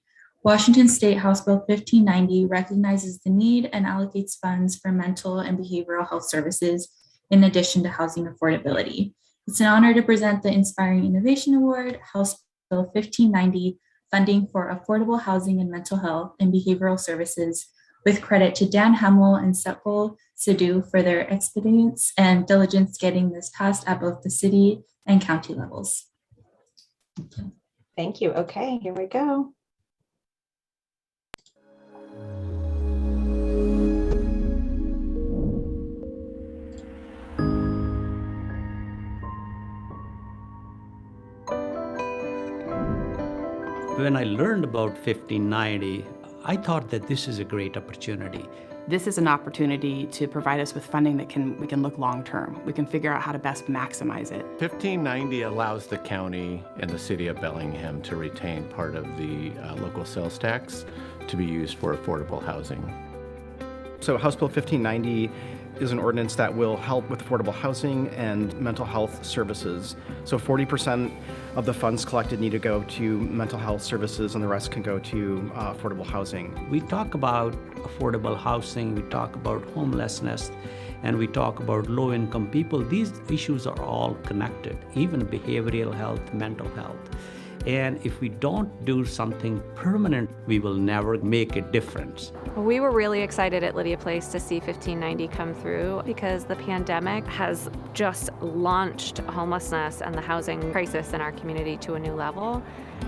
R: Washington State House Bill 1590 recognizes the need and allocates funds for mental and behavioral health services in addition to housing affordability. It's an honor to present the Inspiring Innovation Award, House Bill 1590, funding for affordable housing and mental health and behavioral services, with credit to Dan Hemmel and Sepul Sidhu for their expedience and diligence getting this passed at both the city and county levels.
B: Thank you. Okay, here we go.
I: When I learned about 1590, I thought that this is a great opportunity.
Q: This is an opportunity to provide us with funding that we can look long-term. We can figure out how to best maximize it.
O: 1590 allows the county and the city of Bellingham to retain part of the local sales tax to be used for affordable housing.
S: So House Bill 1590 is an ordinance that will help with affordable housing and mental health services. So 40% of the funds collected need to go to mental health services and the rest can go to affordable housing.
I: We talk about affordable housing, we talk about homelessness, and we talk about low-income people. These issues are all connected, even behavioral health, mental health. And if we don't do something permanent, we will never make a difference.
P: We were really excited at Lydia Place to see 1590 come through because the pandemic has just launched homelessness and the housing crisis in our community to a new level.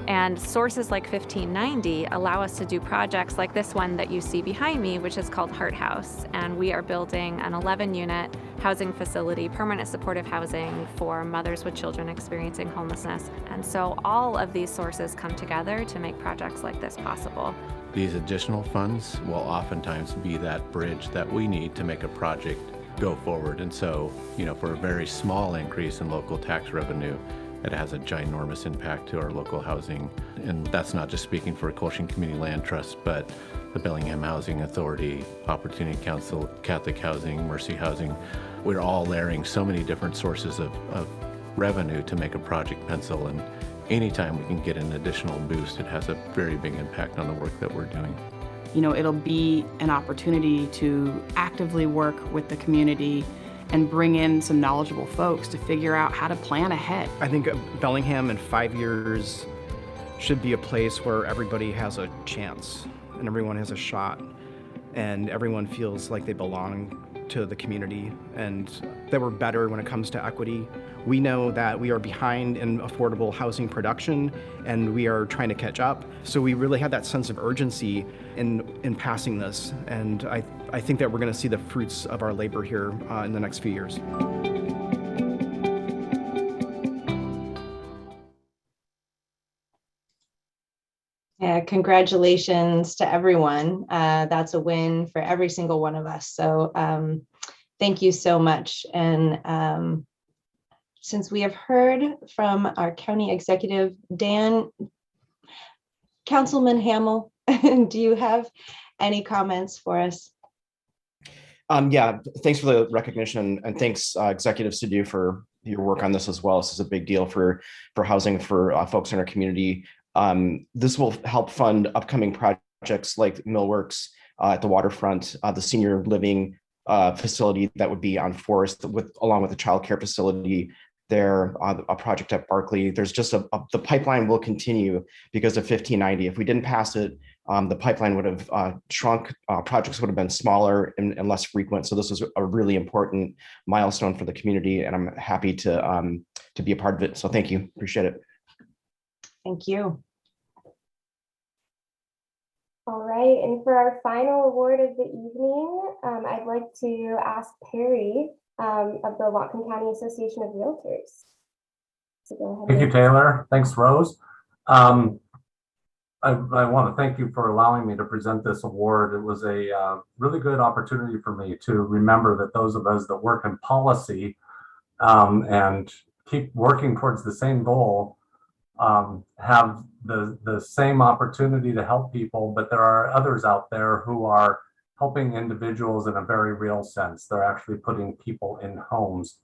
P: And sources like 1590 allow us to do projects like this one that you see behind me, which is called Heart House. And we are building an 11-unit housing facility, permanent supportive housing for mothers with children experiencing homelessness. And so all of these sources come together to make projects like this possible.
O: These additional funds will oftentimes be that bridge that we need to make a project go forward. And so, for a very small increase in local tax revenue, it has a ginormous impact to our local housing. And that's not just speaking for Colching Community Land Trust, but the Bellingham Housing Authority, Opportunity Council, Catholic Housing, Mercy Housing. We're all layering so many different sources of revenue to make a project pencil. And anytime we can get an additional boost, it has a very big impact on the work that we're doing.
Q: It'll be an opportunity to actively work with the community and bring in some knowledgeable folks to figure out how to plan ahead.
S: I think Bellingham in 5 years should be a place where everybody has a chance and everyone has a shot and everyone feels like they belong to the community and that we're better when it comes to equity. We know that we are behind in affordable housing production and we are trying to catch up. So we really had that sense of urgency in passing this. And I think that we're going to see the fruits of our labor here in the next few years.
B: Yeah, congratulations to everyone. That's a win for every single one of us. So thank you so much. And since we have heard from our county executive, Dan, Councilman Hamel, do you have any comments for us?
T: Yeah, thanks for the recognition, and thanks Executive Sidhu for your work on this as well. This is a big deal for housing for folks in our community. This will help fund upcoming projects like Millworks at the waterfront, the senior living facility that would be on Forest, along with the childcare facility there, a project at Barclay. There's just the pipeline will continue because of 1590. If we didn't pass it, the pipeline would have shrunk. Projects would have been smaller and less frequent. So this is a really important milestone for the community, and I'm happy to be a part of it. So thank you, appreciate it.
B: Thank you.
C: All right, and for our final award of the evening, I'd like to ask Perry of the Whatcom County Association of Realtors. So go ahead.
U: Thank you, Taylor. Thanks, Rose. I want to thank you for allowing me to present this award. It was a really good opportunity for me to remember that those of us that work in policy and keep working towards the same goal have the same opportunity to help people, but there are others out there who are helping individuals in a very real sense. They're actually putting people in homes.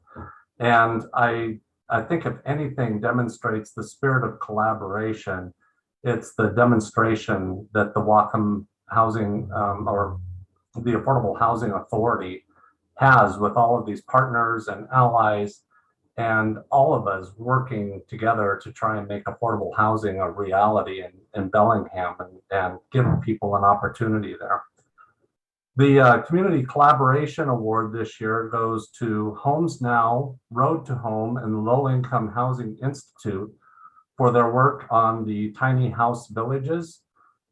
U: And I think if anything demonstrates the spirit of collaboration, it's the demonstration that the Wacom Housing or the Affordable Housing Authority has with all of these partners and allies, and all of us working together to try and make affordable housing a reality in Bellingham and give people an opportunity there. The Community Collaboration Award this year goes to Homes Now, Road to Home, and Low Income Housing Institute for their work on the tiny house villages,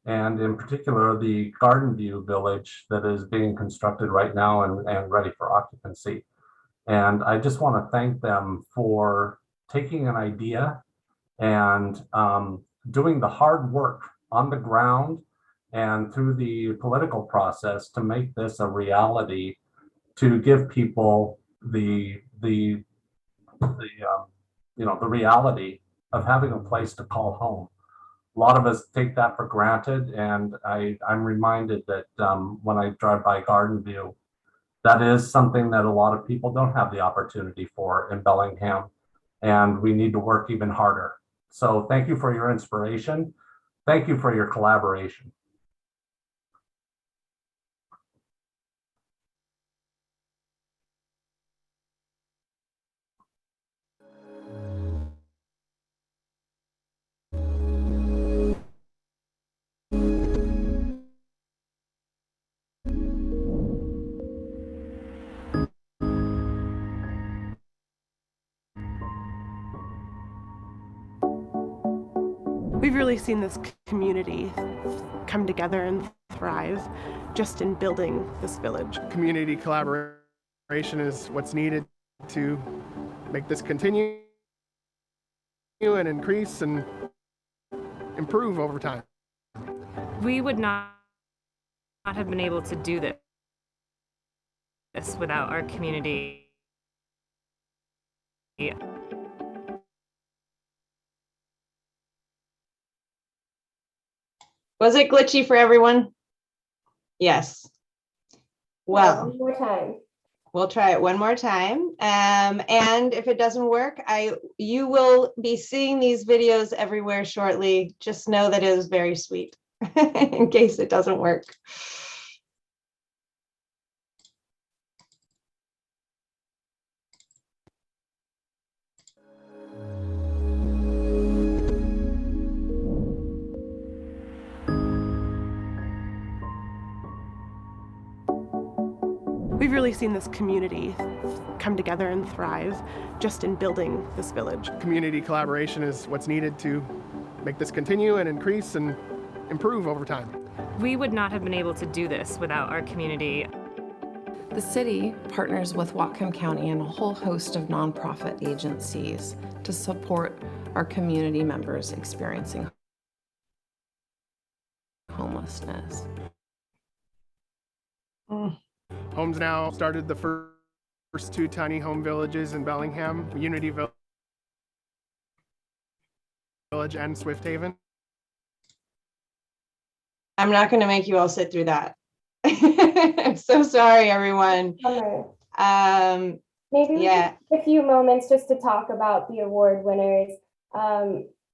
U: and in particular, the Garden View village that is being constructed right now and ready for occupancy. And I just want to thank them for taking an idea and doing the hard work on the ground and through the political process to make this a reality, to give people the reality of having a place to call home. A lot of us take that for granted, and I'm reminded that when I drive by Garden View, that is something that a lot of people don't have the opportunity for in Bellingham, and we need to work even harder. So thank you for your inspiration. Thank you for your collaboration.
V: We've really seen this community come together and thrive just in building this village.
W: Community collaboration is what's needed to make this continue and increase and improve over time.
X: We would not have been able to do this without our community.
B: Was it glitchy for everyone? Yes. Well,
C: one more time.
B: We'll try it one more time. And if it doesn't work, you will be seeing these videos everywhere shortly. Just know that it was very sweet in case it doesn't work.
V: We've really really seen this community come together and thrive just in building this village.
W: Community collaboration is what's needed to make this continue and increase and improve over time.
X: We would not have been able to do this without our community.
D: The city partners with Whatcom County and a whole host of nonprofit agencies to support our community members experiencing homelessness.
W: Homes Now started the first 2 tiny home villages in Bellingham, Unity Village and Swift Haven.
B: I'm not going to make you all sit through that. I'm so sorry, everyone.
C: Maybe we
B: yeah.
C: take a few moments just to talk about the award winners.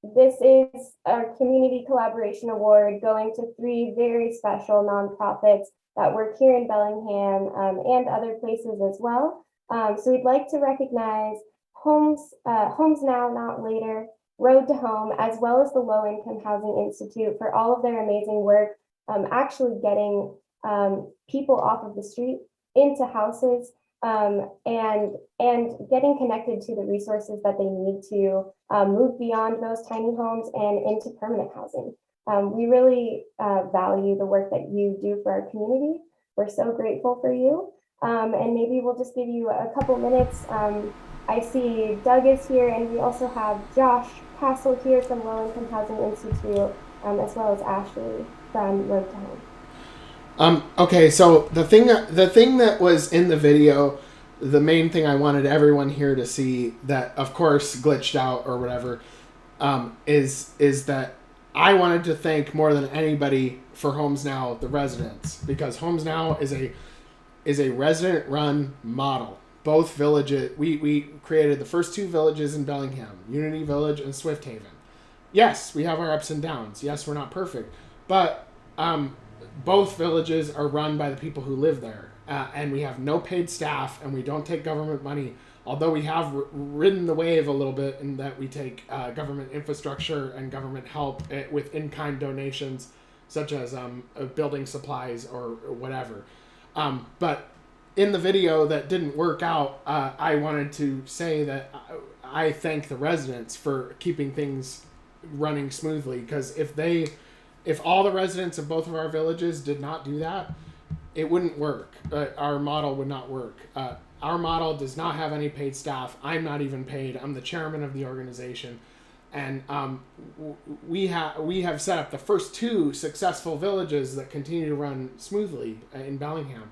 C: This is our Community Collaboration Award going to 3 very special nonprofits that work here in Bellingham and other places as well. So we'd like to recognize Homes Now, Not Later, Road to Home, as well as the Low Income Housing Institute for all of their amazing work, actually getting people off of the street into houses and getting connected to the resources that they need to move beyond those tiny homes and into permanent housing. We really value the work that you do for our community. We're so grateful for you. And maybe we'll just give you a couple minutes. I see Doug is here, and we also have Josh Castle here from Low Income Housing Institute, as well as Ashley from Road to Home.
W: Okay, so the thing that was in the video, the main thing I wanted everyone here to see that, of course, glitched out or whatever, is that I wanted to thank more than anybody for Homes Now, the residents, because Homes Now is a resident-run model. Both villages, we created the first 2 villages in Bellingham, Unity Village and Swift Haven. Yes, we have our ups and downs. Yes, we're not perfect, but both villages are run by the people who live there, and we have no paid staff, and we don't take government money, although we have ridden the wave a little bit in that we take government infrastructure and government help with in-kind donations, such as building supplies or whatever. But in the video that didn't work out, I wanted to say that I thank the residents for keeping things running smoothly, because if all the residents of both of our villages did not do that, it wouldn't work. Our model would not work. Our model does not have any paid staff. I'm not even paid. I'm the chairman of the organization. And we have set up the first 2 successful villages that continue to run smoothly in Bellingham.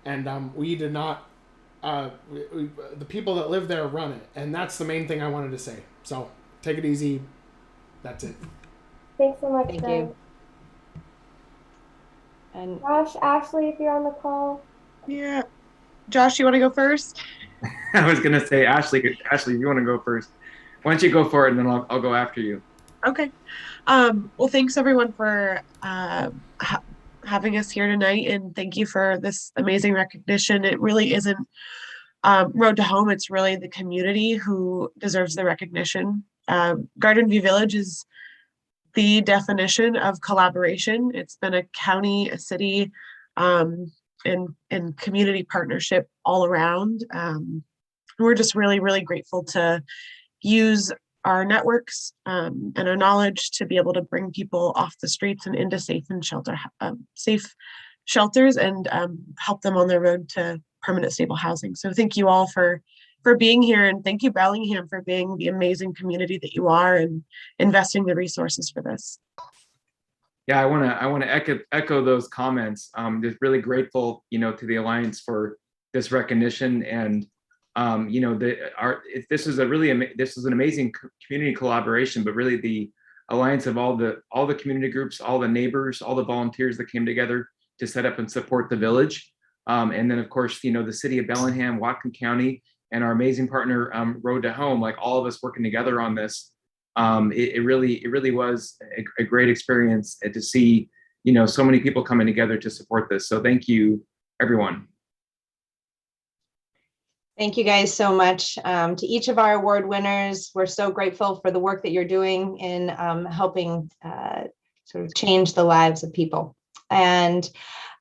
W: And we did not, the people that live there run it. And that's the main thing I wanted to say. So take it easy. That's it.
C: Thanks so much,
B: Thank
C: Greg.
B: you. And
C: Josh, Ashley, if you're on the call.
V: Yeah. Josh, you want to go first?
F: I was going to say, Ashley, you want to go first. Why don't you go for it, and then I'll go after you.
V: Okay. Well, thanks everyone for having us here tonight, and thank you for this amazing recognition. It really isn't Road to Home, it's really the community who deserves the recognition. Garden View Village is the definition of collaboration. It's been a county, a city, and community partnership all around. We're just really, really grateful to use our networks and our knowledge to be able to bring people off the streets and into safe shelters and help them on their road to permanent stable housing. So thank you all for being here, and thank you Bellingham for being the amazing community that you are and investing the resources for this.
F: Yeah, I want to echo those comments. Just really grateful, to the Alliance for this recognition, and this is an amazing community collaboration, but really the alliance of all the community groups, all the neighbors, all the volunteers that came together to set up and support the village, and then of course the city of Bellingham, Whatcom County, and our amazing partner Road to Home, like all of us working together on this. It really was a great experience to see so many people coming together to support this. So thank you, everyone.
B: thank you guys so much to each of our award winners. We're so grateful for the work that you're doing in helping sort of change the lives of people. And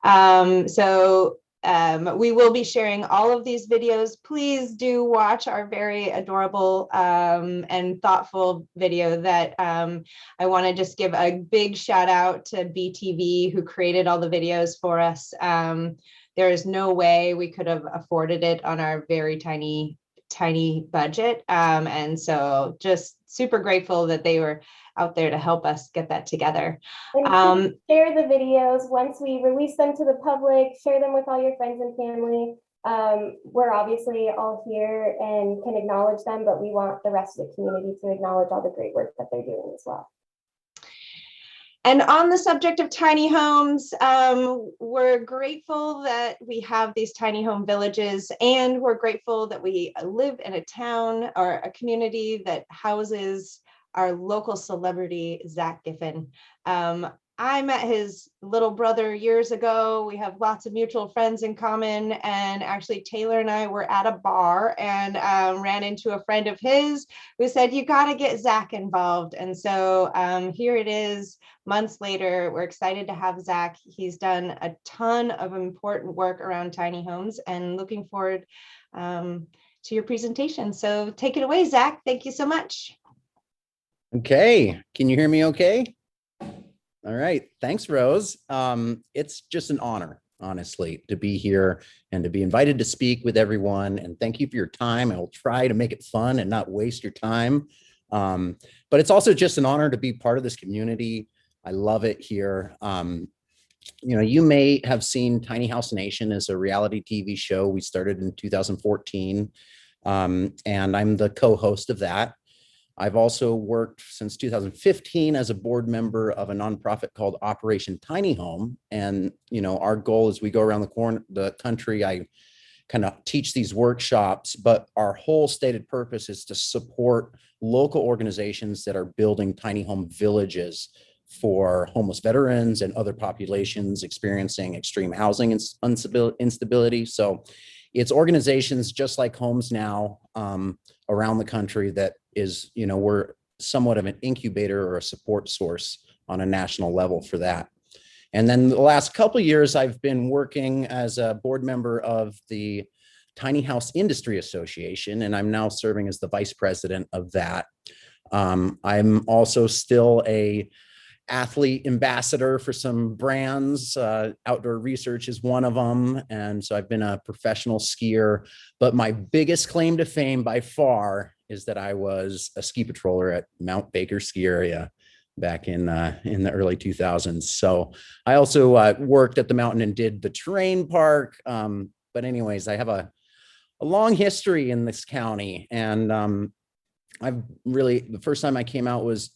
B: so we will be sharing all of these videos. Please do watch our very adorable and thoughtful video that I want to just give a big shout out to BTV, who created all the videos for us. There is no way we could have afforded it on our very tiny budget. And so just super grateful that they were out there to help us get that together.
C: And share the videos once we release them to the public, share them with all your friends and family. We're obviously all here and can acknowledge them, but we want the rest of the community to acknowledge all the great work that they're doing as well.
B: And on the subject of tiny homes, we're grateful that we have these tiny home villages, and we're grateful that we live in a town or a community that houses our local celebrity, Zach Giffen. I met his little brother years ago. We have lots of mutual friends in common. And actually, Taylor and I were at a bar and ran into a friend of his who said, you got to get Zach involved. And so here it is, months later. We're excited to have Zach. He's done a ton of important work around tiny homes, and looking forward to your presentation. So take it away, Zach. Thank you so much.
A: Okay, can you hear me okay? All right, thanks, Rose. It's just an honor, honestly, to be here and to be invited to speak with everyone. And thank you for your time. I will try to make it fun and not waste your time. But it's also just an honor to be part of this community. I love it here. You know, you may have seen Tiny House Nation as a reality TV show. We started in 2014, and I'm the co-host of that. I've also worked since 2015 as a board member of a nonprofit called Operation Tiny Home. And, you know, our goal is we go around the country. I kind of teach these workshops, but our whole stated purpose is to support local organizations that are building tiny home villages for homeless veterans and other populations experiencing extreme housing instability. So it's organizations just like Homes Now around the country that is, you know, we're somewhat of an incubator or a support source on a national level for that. And then the last couple of years, I've been working as a board member of the Tiny House Industry Association, and I'm now serving as the vice president of that. I'm also still a athlete ambassador for some brands. Outdoor Research is one of them. And so I've been a professional skier, but my biggest claim to fame by far is that I was a ski patroller at Mount Baker Ski Area back in the early 2000s. So I also worked at the mountain and did the terrain park. But anyways, I have a long history in this county. And I've really, the first time I came out was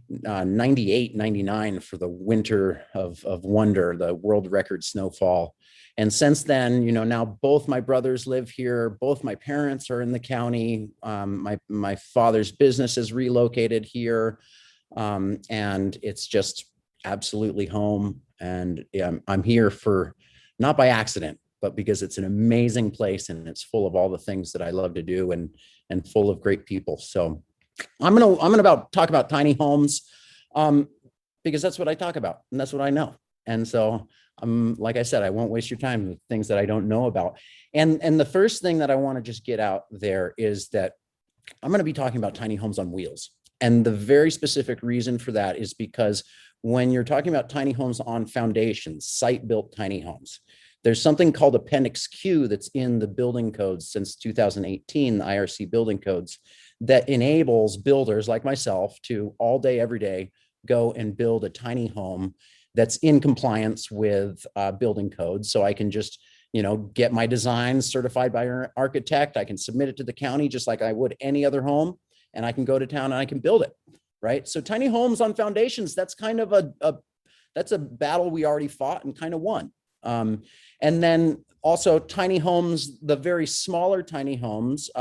A: 98, 99 for the Winter of Wonder, the world record snowfall. And since then, you know, now both my brothers live here. Both my parents are in the county. My father's business is relocated here. And it's just absolutely home. And I'm here for, not by accident, but because it's an amazing place and it's full of all the things that I love to do and full of great people. So I'm gonna talk about tiny homes because that's what I talk about and that's what I know. And so like I said, I won't waste your time with things that I don't know about. And the first thing that I want to just get out there is that I'm going to be talking about tiny homes on wheels. And the very specific reason for that is because when you're talking about tiny homes on foundations, site-built tiny homes, there's something called Appendix Q that's in the building codes since 2018, the IRC building codes, that enables builders like myself to all day, every day, go and build a tiny home that's in compliance with building codes. So I can just, you know, get my designs certified by an architect. I can submit it to the county just like I would any other home, and I can go to town and I can build it, right? So tiny homes on foundations, that's kind of that's a battle we already fought and kind of won. And then also tiny homes, the very smaller tiny homes,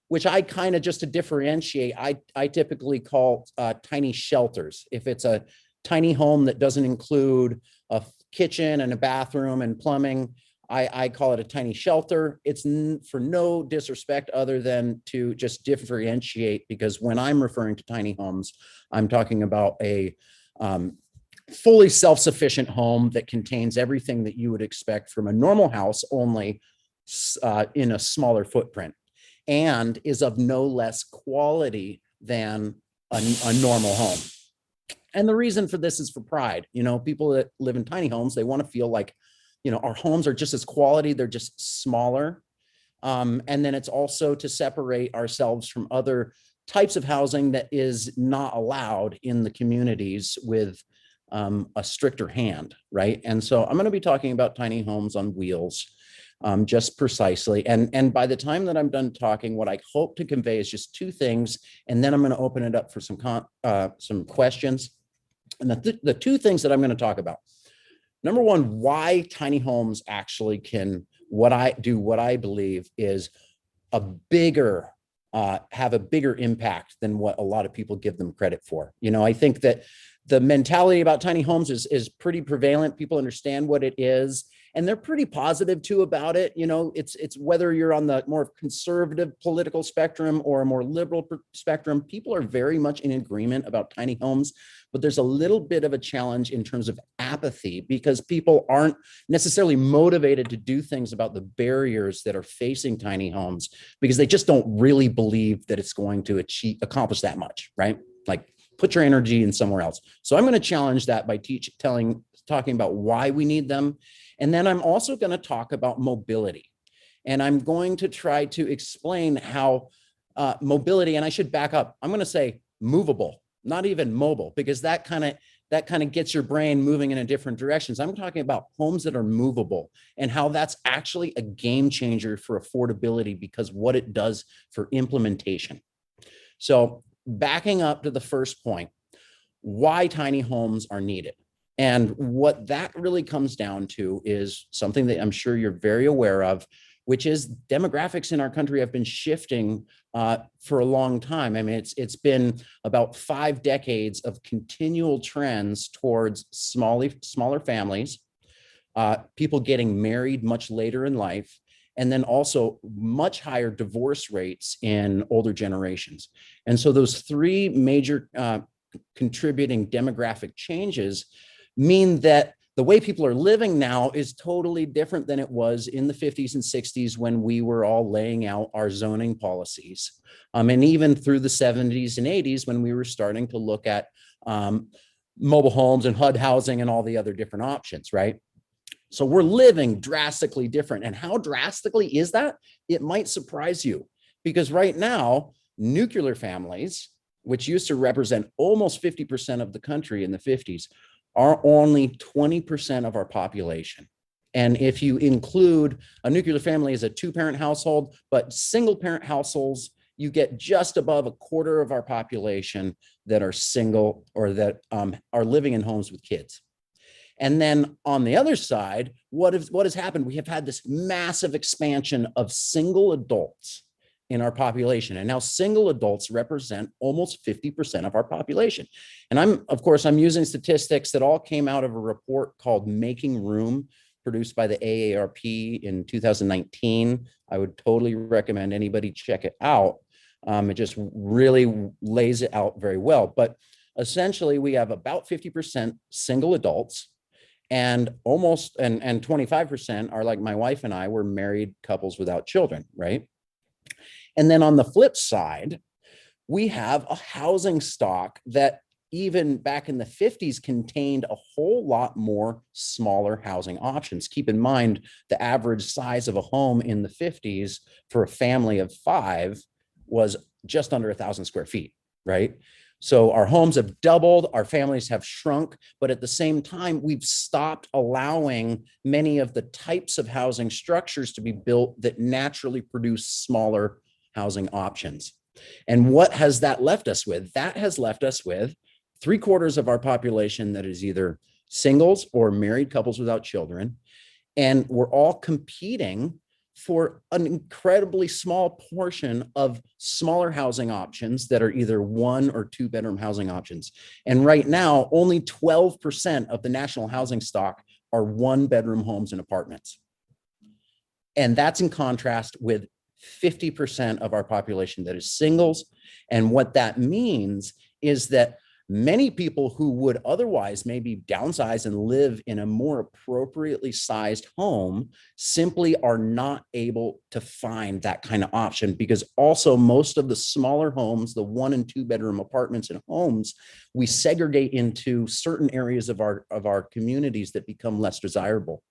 A: which I kind of, just to differentiate, I typically call tiny shelters. If it's a tiny home that doesn't include a kitchen and a bathroom and plumbing, I call it a tiny shelter. It's for no disrespect other than to just differentiate, because when I'm referring to tiny homes, I'm talking about a fully self-sufficient home that contains everything that you would expect from a normal house, only in a smaller footprint, and is of no less quality than a normal home. And the reason for this is for pride. You know, people that live in tiny homes, they want to feel like, you know, our homes are just as quality, they're just smaller. And then it's also to separate ourselves from other types of housing that is not allowed in the communities with a stricter hand, right? And so I'm going to be talking about tiny homes on wheels, just precisely. And by the time that I'm done talking, what I hope to convey is just two things, and then I'm going to open it up for some questions. And the two things that I'm going to talk about. Number one, why tiny homes actually can what I believe is a bigger have a bigger impact than what a lot of people give them credit for. You know, I think that the mentality about tiny homes is pretty prevalent. People understand what it is, and they're pretty positive too about it. You know, it's whether you're on the more conservative political spectrum or a more liberal spectrum, people are very much in agreement about tiny homes. But there's a little bit of a challenge in terms of apathy, because people aren't necessarily motivated to do things about the barriers that are facing tiny homes, because they just don't really believe that it's going to accomplish that much, right? Like, put your energy in somewhere else. So I'm going to challenge that by talking about why we need them. And then I'm also going to talk about mobility. And I'm going to try to explain how mobility, and I should back up, I'm going to say movable, not even mobile, because that kind of gets your brain moving in a different directions. I'm talking about homes that are movable and how that's actually a game changer for affordability, because what it does for implementation. So backing up to the first point, why tiny homes are needed. And what that really comes down to is something that I'm sure you're very aware of, which is demographics in our country have been shifting for a long time. I mean, it's been about 5 decades of continual trends towards smaller families, people getting married much later in life, and then also much higher divorce rates in older generations. And so those 3 major contributing demographic changes mean that the way people are living now is totally different than it was in the 50s and 60s when we were all laying out our zoning policies. And even through the 70s and 80s when we were starting to look at mobile homes and HUD housing and all the other different options, right? So we're living drastically different. And how drastically is that? It might surprise you, because right now, nuclear families, which used to represent almost 50% of the country in the 50s, are only 20% of our population. And if you include a nuclear family as a 2-parent household, but single parent households, you get just above a quarter of our population that are single or that are living in homes with kids. And then on the other side, what has happened? We have had this massive expansion of single adults in our population. And now single adults represent almost 50% of our population. And I'm using statistics that all came out of a report called Making Room, produced by the AARP in 2019. I would totally recommend anybody check it out. It just really lays it out very well. But essentially, we have about 50% single adults, and 25% are like my wife and I, were married couples without children, right? And then on the flip side, we have a housing stock that even back in the 50s contained a whole lot more smaller housing options. Keep in mind, the average size of a home in the 50s for a family of 5 was just under 1,000 square feet, right? So our homes have doubled, our families have shrunk, but at the same time, we've stopped allowing many of the types of housing structures to be built that naturally produce smaller housing options. And what has that left us with? That has left us with 3/4 of our population that is either singles or married couples without children. And we're all competing for an incredibly small portion of smaller housing options that are either 1 or 2 bedroom housing options. And right now, only 12% of the national housing stock are 1 bedroom homes and apartments. And that's in contrast with 50% of our population that is singles. And what that means is that Many people who would otherwise maybe downsize and live in a more appropriately sized home simply are not able to find that kind of option, because also most of the smaller homes, the 1 and 2 bedroom apartments and homes, we segregate into certain areas of our communities that become less desirable.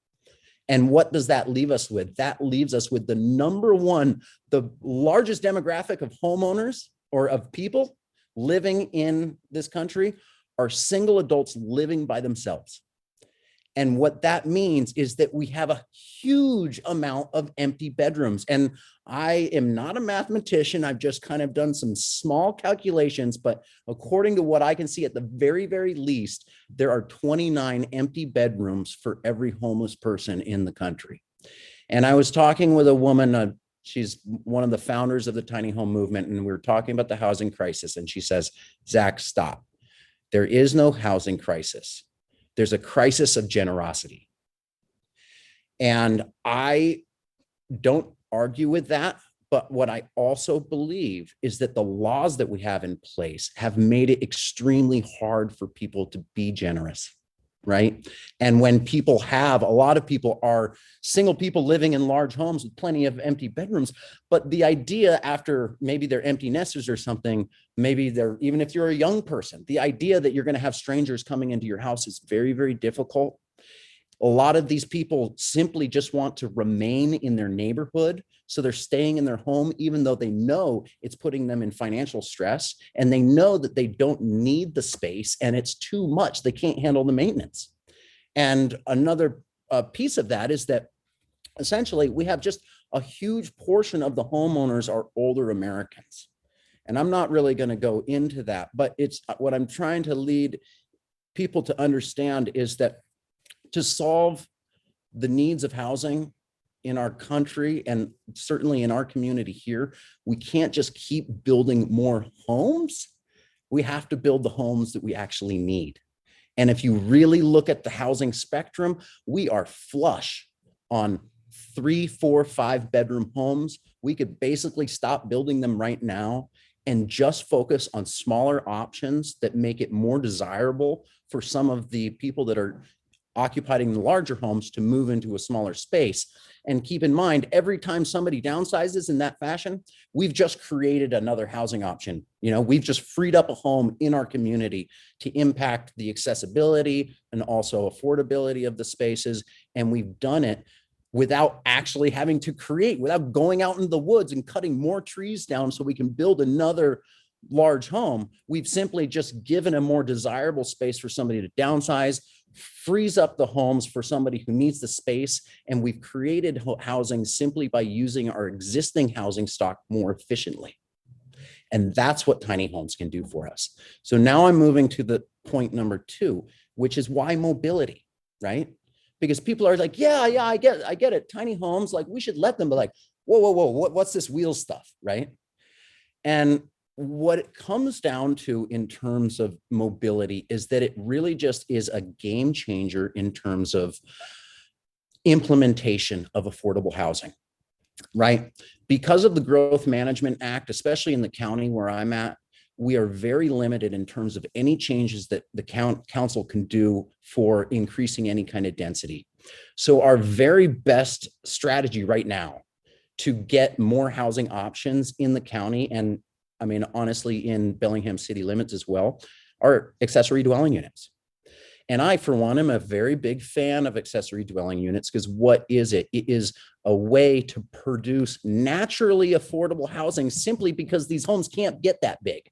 A: And what does that leave us with? That leaves us with the number one, the largest demographic of homeowners or of people living in this country are single adults living by themselves. And what that means is that we have a huge amount of empty bedrooms. And I am not a mathematician. I've just kind of done some small calculations, but according to what I can see, at the very, very least, there are 29 empty bedrooms for every homeless person in the country. And I was talking with a woman, she's one of the founders of the tiny home movement, and we were talking about the housing crisis. And she says, Zach, stop. There is no housing crisis. There's a crisis of generosity. And I don't argue with that. But what I also believe is that the laws that we have in place have made it extremely hard for people to be generous, right? And when people have, a lot of people are single people living in large homes with plenty of empty bedrooms, but the idea after maybe they're empty nesters or something, maybe they're, even if you're a young person, the idea that you're going to have strangers coming into your house is very, very difficult. A lot of these people simply just want to remain in their neighborhood. So they're staying in their home, even though they know it's putting them in financial stress, and they know that they don't need the space and it's too much. They can't handle the maintenance. And another piece of that is that essentially we have just a huge portion of the homeowners are older Americans. And I'm not really going to go into that, but it's what I'm trying to lead people to understand is that to solve the needs of housing in our country and certainly in our community here, we can't just keep building more homes. We have to build the homes that we actually need. And if you really look at the housing spectrum, we are flush on 3, 4, 5 bedroom homes. We could basically stop building them right now and just focus on smaller options that make it more desirable for some of the people that are occupying the larger homes to move into a smaller space. And keep in mind, every time somebody downsizes in that fashion, we've just created another housing option. You know, we've just freed up a home in our community to impact the accessibility and also affordability of the spaces. And we've done it without actually having to create, without going out into the woods and cutting more trees down so we can build another large home. We've simply just given a more desirable space for somebody to downsize, frees up the homes for somebody who needs the space, and we've created housing simply by using our existing housing stock more efficiently. And that's what tiny homes can do for us. So now I'm moving to the point number 2, which is why mobility, right? Because people are like, yeah, I get it. Tiny homes, like we should let them, but like, whoa, what's this wheel stuff, right? And what it comes down to in terms of mobility is that it really just is a game changer in terms of implementation of affordable housing, right? Because of the Growth Management Act, especially in the county where I'm at, we are very limited in terms of any changes that the council can do for increasing any kind of density. So our very best strategy right now to get more housing options in the county, and I mean, honestly, in Bellingham city limits as well, are accessory dwelling units. And I, for one, am a very big fan of accessory dwelling units because what is it? It is a way to produce naturally affordable housing simply because these homes can't get that big.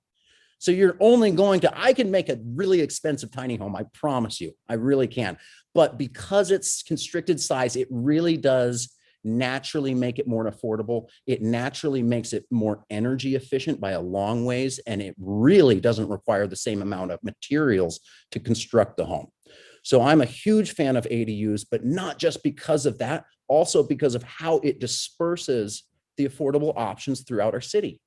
A: So you're only going to, I can make a really expensive tiny home, I promise you, I really can. But because it's constricted size, it really does naturally make it more affordable. It naturally makes it more energy efficient by a long ways, and it really doesn't require the same amount of materials to construct the home. So I'm a huge fan of ADUs, but not just because of that, also because of how it disperses the affordable options throughout our city.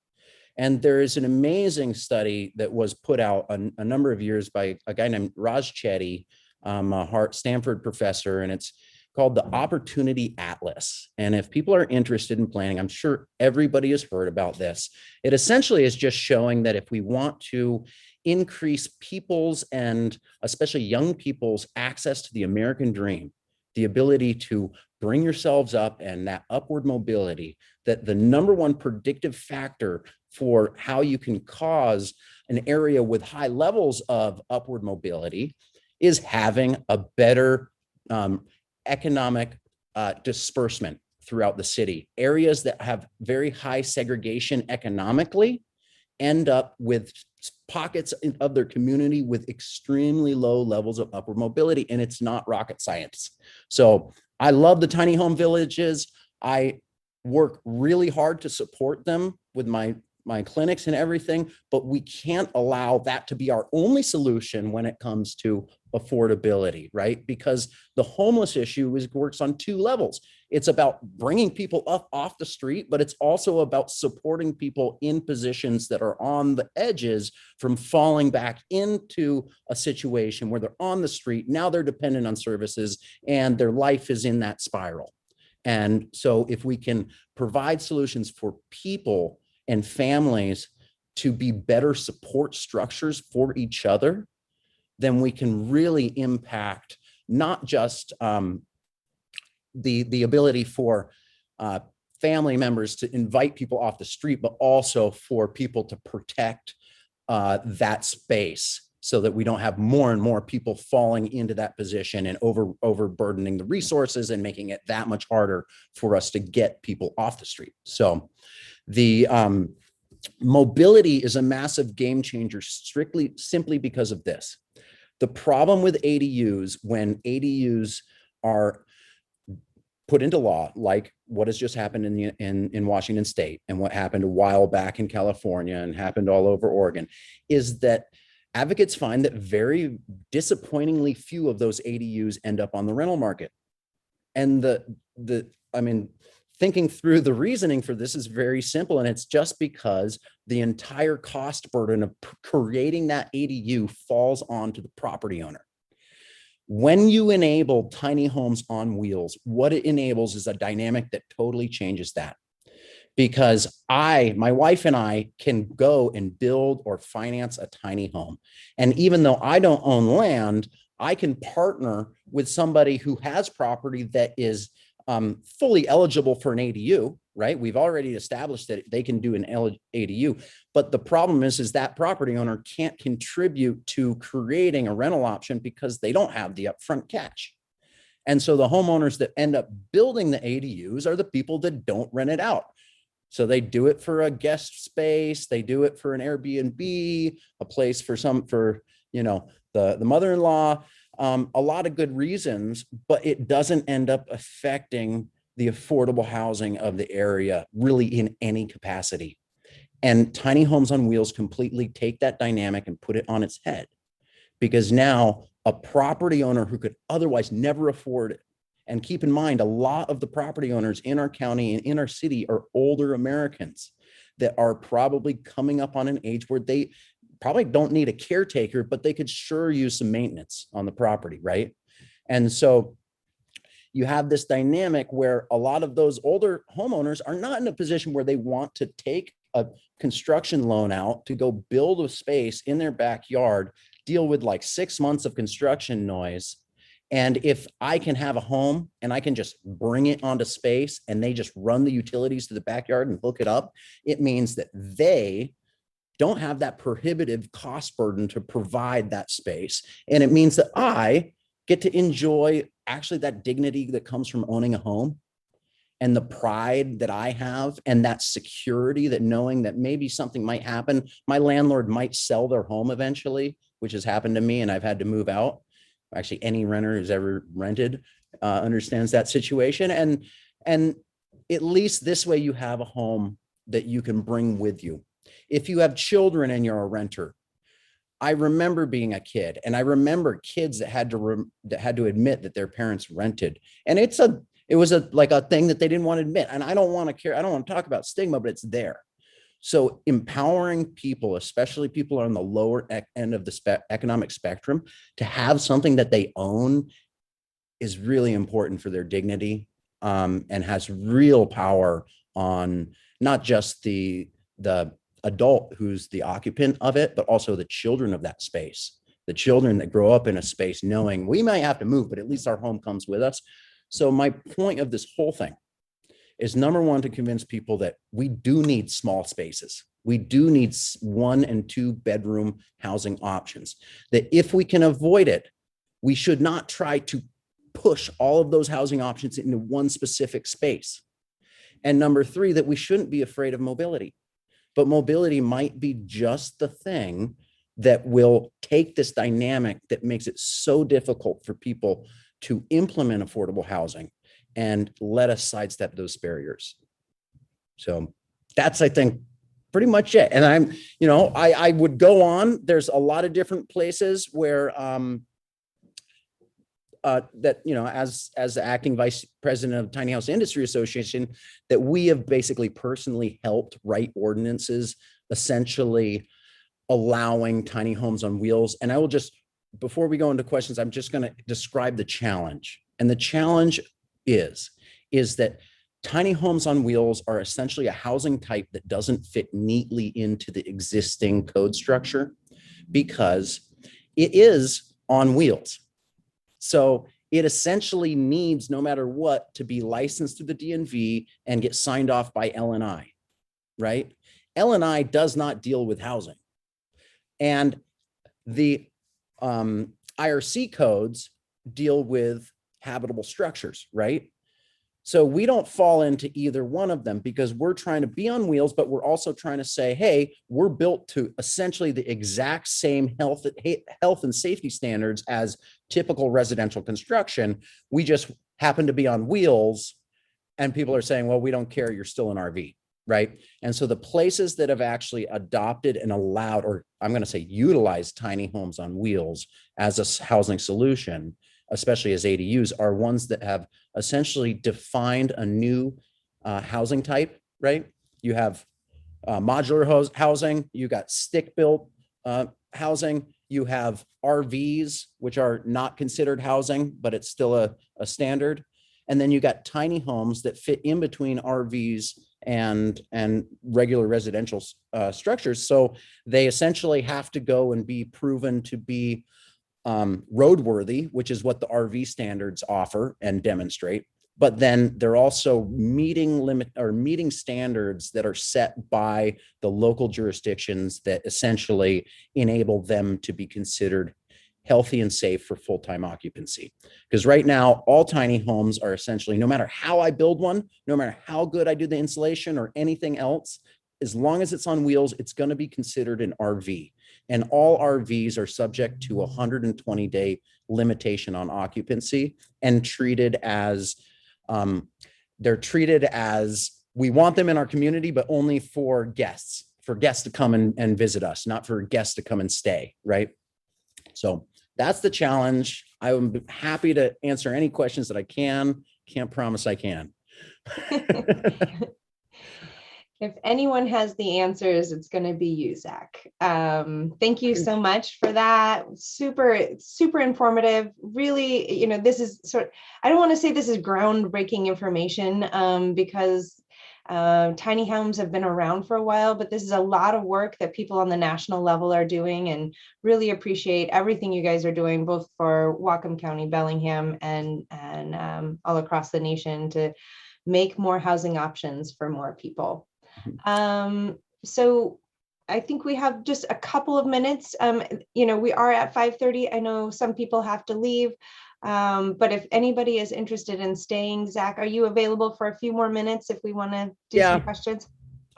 A: And there is an amazing study that was put out a number of years by a guy named Raj Chetty, a Stanford professor, and it's called the Opportunity Atlas. And if people are interested in planning, I'm sure everybody has heard about this. It essentially is just showing that if we want to increase people's, and especially young people's, access to the American dream, the ability to bring yourselves up and that upward mobility, that the number one predictive factor for how you can cause an area with high levels of upward mobility is having a better economic disbursement throughout the city. Areas that have very high segregation economically end up with pockets of their community with extremely low levels of upward mobility, and it's not rocket science. So I love the tiny home villages. I work really hard to support them with my clinics and everything, but we can't allow that to be our only solution when it comes to affordability, right? Because the homeless issue works on two levels. It's about bringing people up off the street, but it's also about supporting people in positions that are on the edges from falling back into a situation where they're on the street. Now they're dependent on services and their life is in that spiral. And so if we can provide solutions for people and families to be better support structures for each other, then we can really impact not just the ability for family members to invite people off the street, but also for people to protect that space so that we don't have more and more people falling into that position and overburdening the resources and making it that much harder for us to get people off the street. So the mobility is a massive game changer simply because of this. The problem with ADUs, when ADUs are put into law, like what has just happened in Washington State and what happened a while back in California and happened all over Oregon, is that advocates find that very disappointingly few of those ADUs end up on the rental market. And thinking through the reasoning for this is very simple, and it's just because the entire cost burden of creating that ADU falls onto the property owner. When you enable tiny homes on wheels, what it enables is a dynamic that totally changes that. Because my wife and I can go and build or finance a tiny home. And even though I don't own land, I can partner with somebody who has property that is fully eligible for an ADU, right? We've already established that they can do an ADU, but the problem is that property owner can't contribute to creating a rental option because they don't have the upfront cash. And so the homeowners that end up building the ADUs are the people that don't rent it out. So they do it for a guest space, they do it for an Airbnb, a place for the mother-in-law. A lot of good reasons, but it doesn't end up affecting the affordable housing of the area really in any capacity. And tiny homes on wheels completely take that dynamic and put it on its head, because now a property owner who could otherwise never afford it, and keep in mind, a lot of the property owners in our county and in our city are older Americans that are probably coming up on an age where they probably don't need a caretaker, but they could sure use some maintenance on the property, right? And so you have this dynamic where a lot of those older homeowners are not in a position where they want to take a construction loan out to go build a space in their backyard, deal with like 6 months of construction noise. And if I can have a home and I can just bring it onto space and they just run the utilities to the backyard and hook it up, it means that they don't have that prohibitive cost burden to provide that space. And it means that I get to enjoy actually that dignity that comes from owning a home and the pride that I have and that security, that knowing that maybe something might happen. My landlord might sell their home eventually, which has happened to me, and I've had to move out. Actually, any renter who's ever rented understands that situation. And at least this way you have a home that you can bring with you. If you have children and you're a renter, I remember being a kid, and I remember kids that had to admit that their parents rented, and it was a thing that they didn't want to admit. And I don't want to talk about stigma, but it's there. So empowering people, especially people on the lower end of the economic spectrum, to have something that they own is really important for their dignity, and has real power on not just the adult who's the occupant of it, but also the children of that space, the children that grow up in a space knowing we might have to move, but at least our home comes with us. So my point of this whole thing is, number one, to convince people that we do need small spaces. We do need 1 and 2 bedroom housing options, that if we can avoid it, we should not try to push all of those housing options into one specific space. And number 3, that we shouldn't be afraid of mobility, but mobility might be just the thing that will take this dynamic that makes it so difficult for people to implement affordable housing and let us sidestep those barriers. So that's, I think, pretty much it. And I'm, I would go on. There's a lot of different places where that, as the acting vice president of Tiny House Industry Association, that we have basically personally helped write ordinances, essentially allowing tiny homes on wheels. And I will just, before we go into questions, I'm just going to describe the challenge. And the challenge is that tiny homes on wheels are essentially a housing type that doesn't fit neatly into the existing code structure because it is on wheels. So it essentially needs, no matter what, to be licensed through the DNV and get signed off by LNI, right? LNI does not deal with housing. And the IRC codes deal with habitable structures, right? So we don't fall into either one of them because we're trying to be on wheels, but we're also trying to say, hey, we're built to essentially the exact same health and safety standards as typical residential construction. We just happen to be on wheels, and people are saying, well, we don't care, you're still an RV, right? And so the places that have actually adopted and allowed, or I'm going to say utilized, tiny homes on wheels as a housing solution, especially as ADUs, are ones that have essentially defined a new housing type, right? You have modular housing, you got stick-built housing, you have RVs, which are not considered housing, but it's still a standard. And then you got tiny homes that fit in between RVs and regular residential structures. So they essentially have to go and be proven to be roadworthy, which is what the RV standards offer and demonstrate. But then they're also meeting standards that are set by the local jurisdictions that essentially enable them to be considered healthy and safe for full-time occupancy. Because right now, all tiny homes are essentially, no matter how I build one, no matter how good I do the insulation or anything else, as long as it's on wheels, it's going to be considered an RV. And all RVs are subject to a 120-day limitation on occupancy and treated as, we want them in our community, but only for guests to come and visit us, not for guests to come and stay, right? So that's the challenge. I'm happy to answer any questions that I can. Can't promise I can.
B: If anyone has the answers, it's going to be you, Zach. Thank you so much for that. Super, super informative. Really, this is I don't want to say this is groundbreaking information because tiny homes have been around for a while, but this is a lot of work that people on the national level are doing, and really appreciate everything you guys are doing, both for Wacom County, Bellingham, and all across the nation to make more housing options for more people. So I think we have just a couple of minutes. We are at 5:30. I know some people have to leave, but if anybody is interested in staying, Zach, are you available for a few more minutes if we want to do some questions?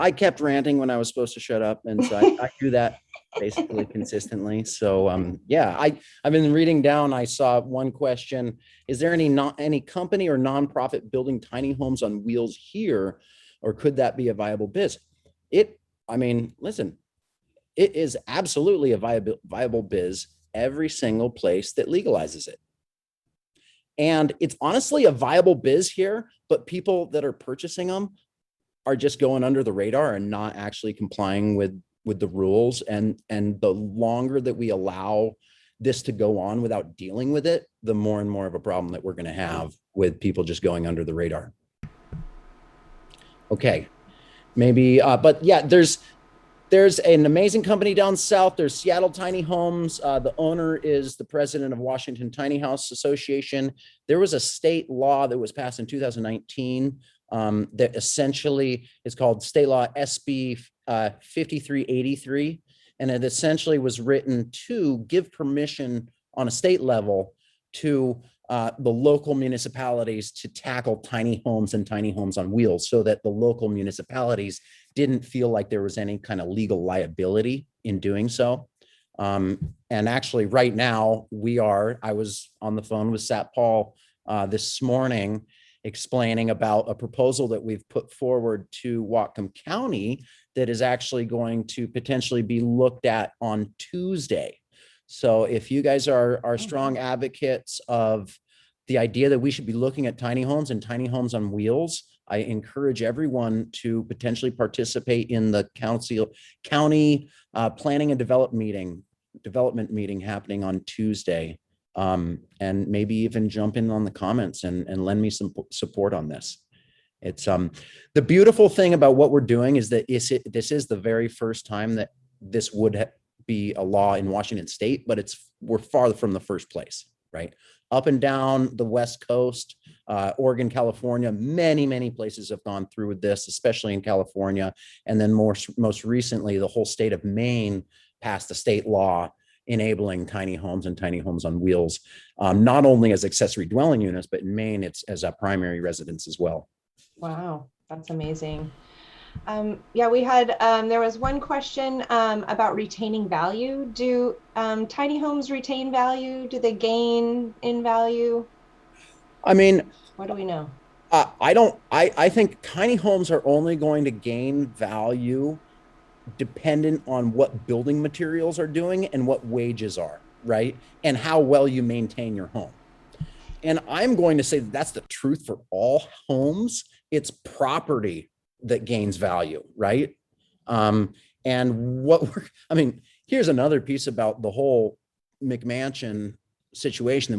A: I kept ranting when I was supposed to shut up, and so I do that basically consistently. So I've been reading down. I saw one question: is there any company or nonprofit building tiny homes on wheels here? Or could that be a viable biz? Listen, it is absolutely a viable biz every single place that legalizes it. And it's honestly a viable biz here, but people that are purchasing them are just going under the radar and not actually complying with the rules. And the longer that we allow this to go on without dealing with it, the more and more of a problem that we're going to have with people just going under the radar. Okay, maybe, but yeah, there's an amazing company down south. There's Seattle Tiny Homes. The owner is the president of Washington Tiny House Association. There was a state law that was passed in 2019 that essentially is called State Law SB 5383. And it essentially was written to give permission on a state level to the local municipalities to tackle tiny homes and tiny homes on wheels, so that the local municipalities didn't feel like there was any kind of legal liability in doing so. And actually right now I was on the phone with Sat Paul this morning explaining about a proposal that we've put forward to Whatcom County that is actually going to potentially be looked at on Tuesday. So if you guys are strong advocates of the idea that we should be looking at tiny homes and tiny homes on wheels, I encourage everyone to potentially participate in the county planning and development meeting happening on Tuesday. And maybe even jump in on the comments and lend me some support on this. It's the beautiful thing about what we're doing is that this is the very first time that this would be a law in Washington State, but we're far from the first place, right? Up and down the West Coast, Oregon, California, many places have gone through with this, especially in California. And then most recently, the whole state of Maine passed a state law enabling tiny homes and tiny homes on wheels, not only as accessory dwelling units, but in Maine, it's as a primary residence as well.
B: Wow, that's amazing. Yeah, we had, there was one question about retaining value. Do tiny homes retain value? Do they gain in value?
A: I mean,
B: what do we know?
A: I think tiny homes are only going to gain value dependent on what building materials are doing and what wages are, right? And how well you maintain your home. And I'm going to say that's the truth for all homes. It's property that gains value, right? And here's another piece about the whole McMansion situation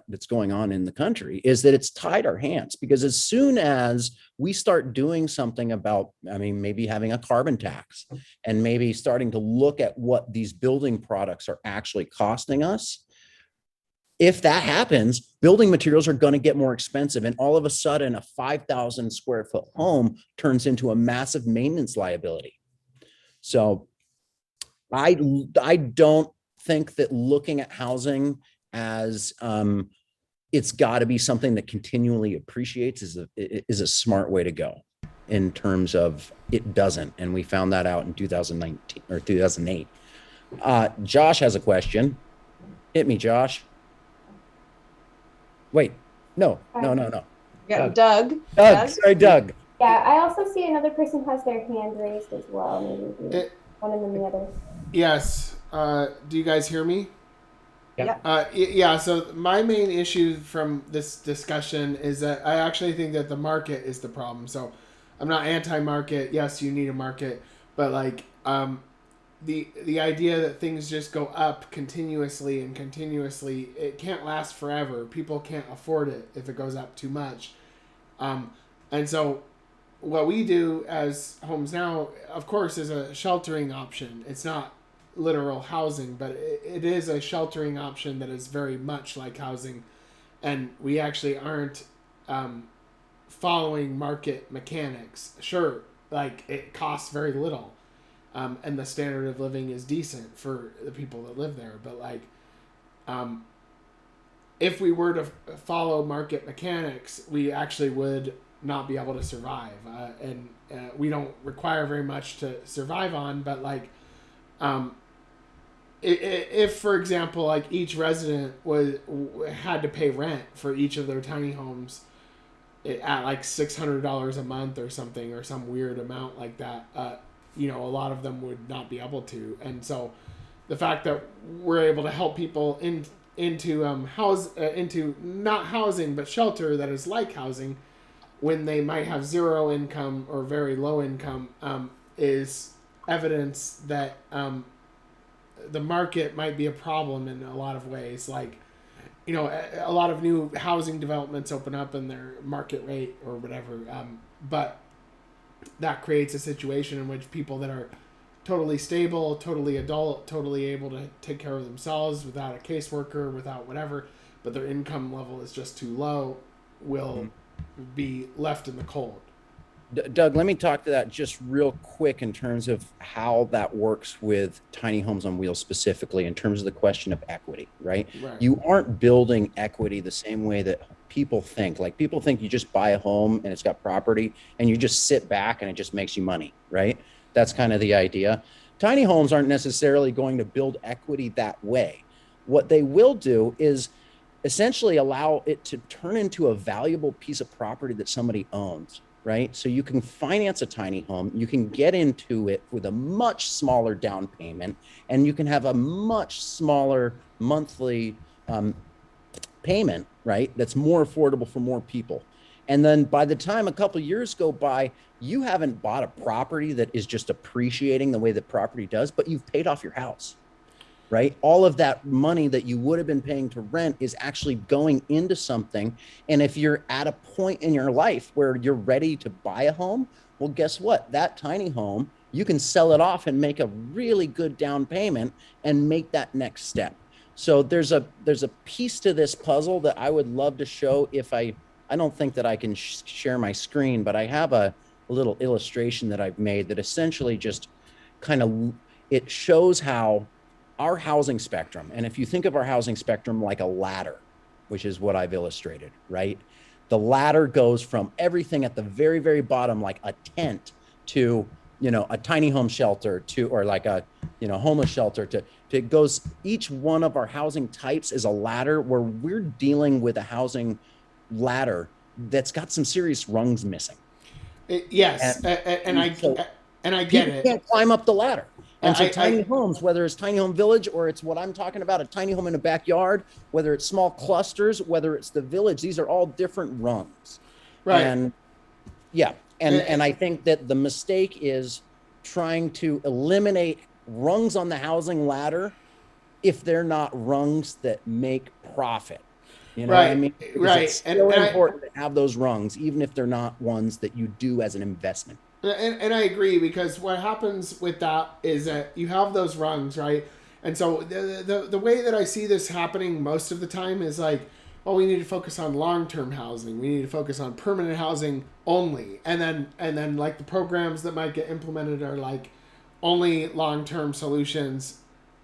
A: that's going on in the country is that it's tied our hands, because as soon as we start doing something about, maybe having a carbon tax and maybe starting to look at what these building products are actually costing us, if that happens, building materials are going to get more expensive. And all of a sudden, a 5,000 square foot home turns into a massive maintenance liability. So I don't think that looking at housing as it's got to be something that continually appreciates is a smart way to go, in terms of it doesn't. And we found that out in 2019 or 2008. Josh has a question. Hit me, Josh. Wait, no.
B: We got Doug.
A: Sorry, Doug.
C: Yeah, I also see another person has their hand raised as well. Maybe one and then the other.
W: Yes. Do you guys hear me?
B: Yeah.
W: Yeah. So my main issue from this discussion is that I actually think that the market is the problem. So I'm not anti-market. Yes, you need a market, but the idea that things just go up continuously, it can't last forever. People can't afford it if it goes up too much. And so what we do as Homes Now, of course, is a sheltering option. It's not literal housing, but it is a sheltering option that is very much like housing. And we actually aren't following market mechanics. Sure, it costs very little. And the standard of living is decent for the people that live there. But if we were to follow market mechanics, we actually would not be able to survive. And we don't require very much to survive on. But if, for example, each resident had to pay rent for each of their tiny homes at $600 a month or something, or some weird amount like that, a lot of them would not be able to. And so the fact that we're able to help people into not housing, but shelter that is like housing, when they might have zero income or very low income, is evidence that the market might be a problem in a lot of ways. Like, you know, a lot of new housing developments open up and their market rate or whatever. But that creates a situation in which people that are totally stable, totally adult, totally able to take care of themselves without a caseworker, without whatever, but their income level is just too low, will be left in the cold.
A: Doug, let me talk to that just real quick in terms of how that works with tiny homes on wheels specifically in terms of the question of equity, right?
W: Right.
A: You aren't building equity the same way that people think. Like people think you just buy a home and it's got property and you just sit back and it just makes you money, right? That's kind of the idea. Tiny homes aren't necessarily going to build equity that way. What they will do is essentially allow it to turn into a valuable piece of property that somebody owns, right? So you can finance a tiny home, you can get into it with a much smaller down payment, and you can have a much smaller monthly payment, right? That's more affordable for more people. And then by the time a couple of years go by, you haven't bought a property that is just appreciating the way that property does, but you've paid off your house, right? All of that money that you would have been paying to rent is actually going into something. And if you're at a point in your life where you're ready to buy a home, well, guess what? That tiny home, you can sell it off and make a really good down payment and make that next step. So there's a piece to this puzzle that I would love to show if I don't think that I can share my screen, but I have a little illustration that I've made that essentially just kind of, it shows how our housing spectrum, and if you think of our housing spectrum like a ladder, which is what I've illustrated, right? The ladder goes from everything at the very, very bottom, like a tent, to, you know, a tiny home shelter, to, or like a, you know, homeless shelter, to it goes, each one of our housing types is a ladder where we're dealing with a housing ladder that's got some serious rungs missing.
W: Yes, and I get it.
A: You can't climb up the ladder. And so tiny
W: I
A: homes, whether it's tiny home village or it's what I'm talking about, a tiny home in a backyard, whether it's small clusters, whether it's the village, these are all different rungs.
W: Right.
A: And yeah, and I think that the mistake is trying to eliminate rungs on the housing ladder if they're not rungs that make profit. You know what I mean? Because it's still important to have those rungs, even if they're not ones that you do as an investment.
W: And I agree, because what happens with that is that you have those rungs, right? And so the way that I see this happening most of the time is like, well, we need to focus on long-term housing. We need to focus on permanent housing only. And then like the programs that might get implemented are like only long-term solutions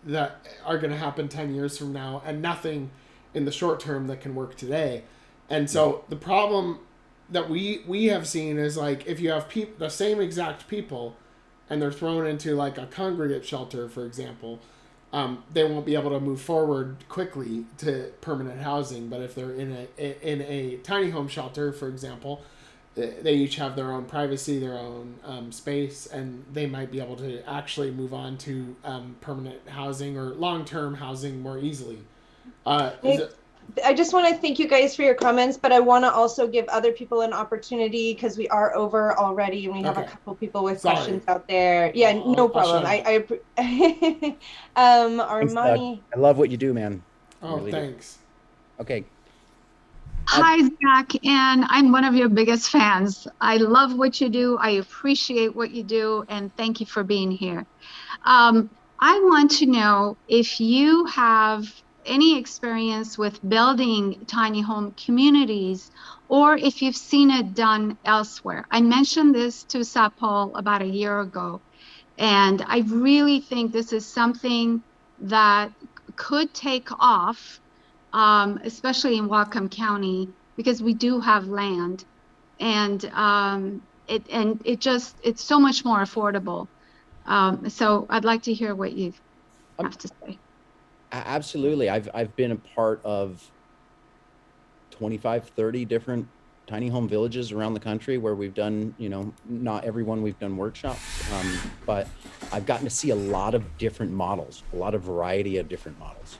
W: that are going to happen 10 years from now, and nothing in the short term that can work today. And so the problem that we have seen is like, if you have the same exact people and they're thrown into like a congregate shelter, for example, they won't be able to move forward quickly to permanent housing. But if they're in a tiny home shelter, for example, they each have their own privacy, their own space, and they might be able to actually move on to permanent housing or long-term housing more easily.
B: I just want to thank you guys for your comments, but I want to also give other people an opportunity, because we are over already and we have a couple people with questions out there. Yeah, no problem. Armani.
A: I love what you do, man.
W: Oh, really thanks.
A: Do. Okay.
G: Hi, Zach, and I'm one of your biggest fans. I love what you do. I appreciate what you do, and thank you for being here. I want to know if you have any experience with building tiny home communities, or if you've seen it done elsewhere. I mentioned this to Sapol about a year ago, and I really think this is something that could take off, especially in Wacom County, because we do have land, and it's so much more affordable. So I'd like to hear what you have to say.
A: Absolutely. I've been a part of 25, 30 different tiny home villages around the country where we've done, you know, not everyone we've done workshops, but I've gotten to see a lot of different models, a lot of variety of different models.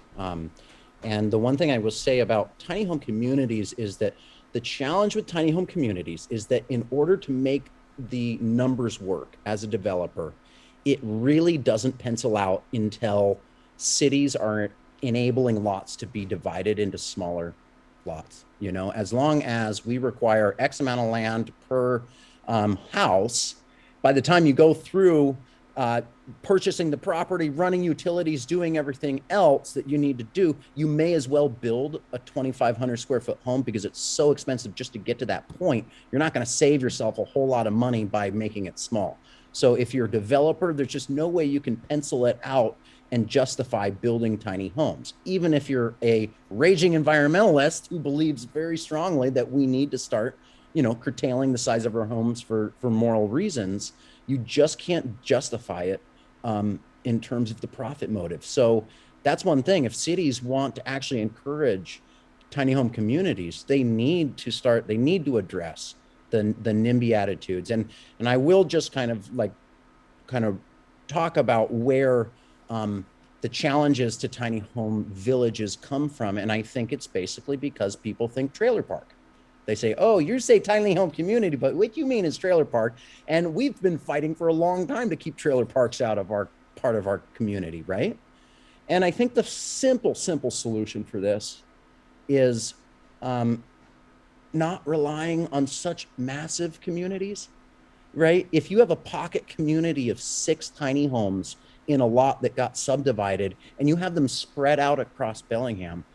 A: And the one thing I will say about tiny home communities is that the challenge with tiny home communities is that in order to make the numbers work as a developer, it really doesn't pencil out until cities are enabling lots to be divided into smaller lots. You know, as long as we require X amount of land per house, by the time you go through purchasing the property, running utilities, doing everything else that you need to do, you may as well build a 2,500 square foot home because it's so expensive just to get to that point. You're not going to save yourself a whole lot of money by making it small. So if you're a developer, there's just no way you can pencil it out and justify building tiny homes. Even if you're a raging environmentalist who believes very strongly that we need to start, you know, curtailing the size of our homes for moral reasons, you just can't justify it in terms of the profit motive. So that's one thing. If cities want to actually encourage tiny home communities, they need to address the NIMBY attitudes. And I will just kind of talk about where the challenges to tiny home villages come from. And I think it's basically because people think trailer park. They say, oh, you say tiny home community, but what you mean is trailer park. And we've been fighting for a long time to keep trailer parks out of our part of our community, right? And I think the simple solution for this is not relying on such massive communities, right? If you have a pocket community of 6 tiny homes in a lot that got subdivided and you have them spread out across Bellingham,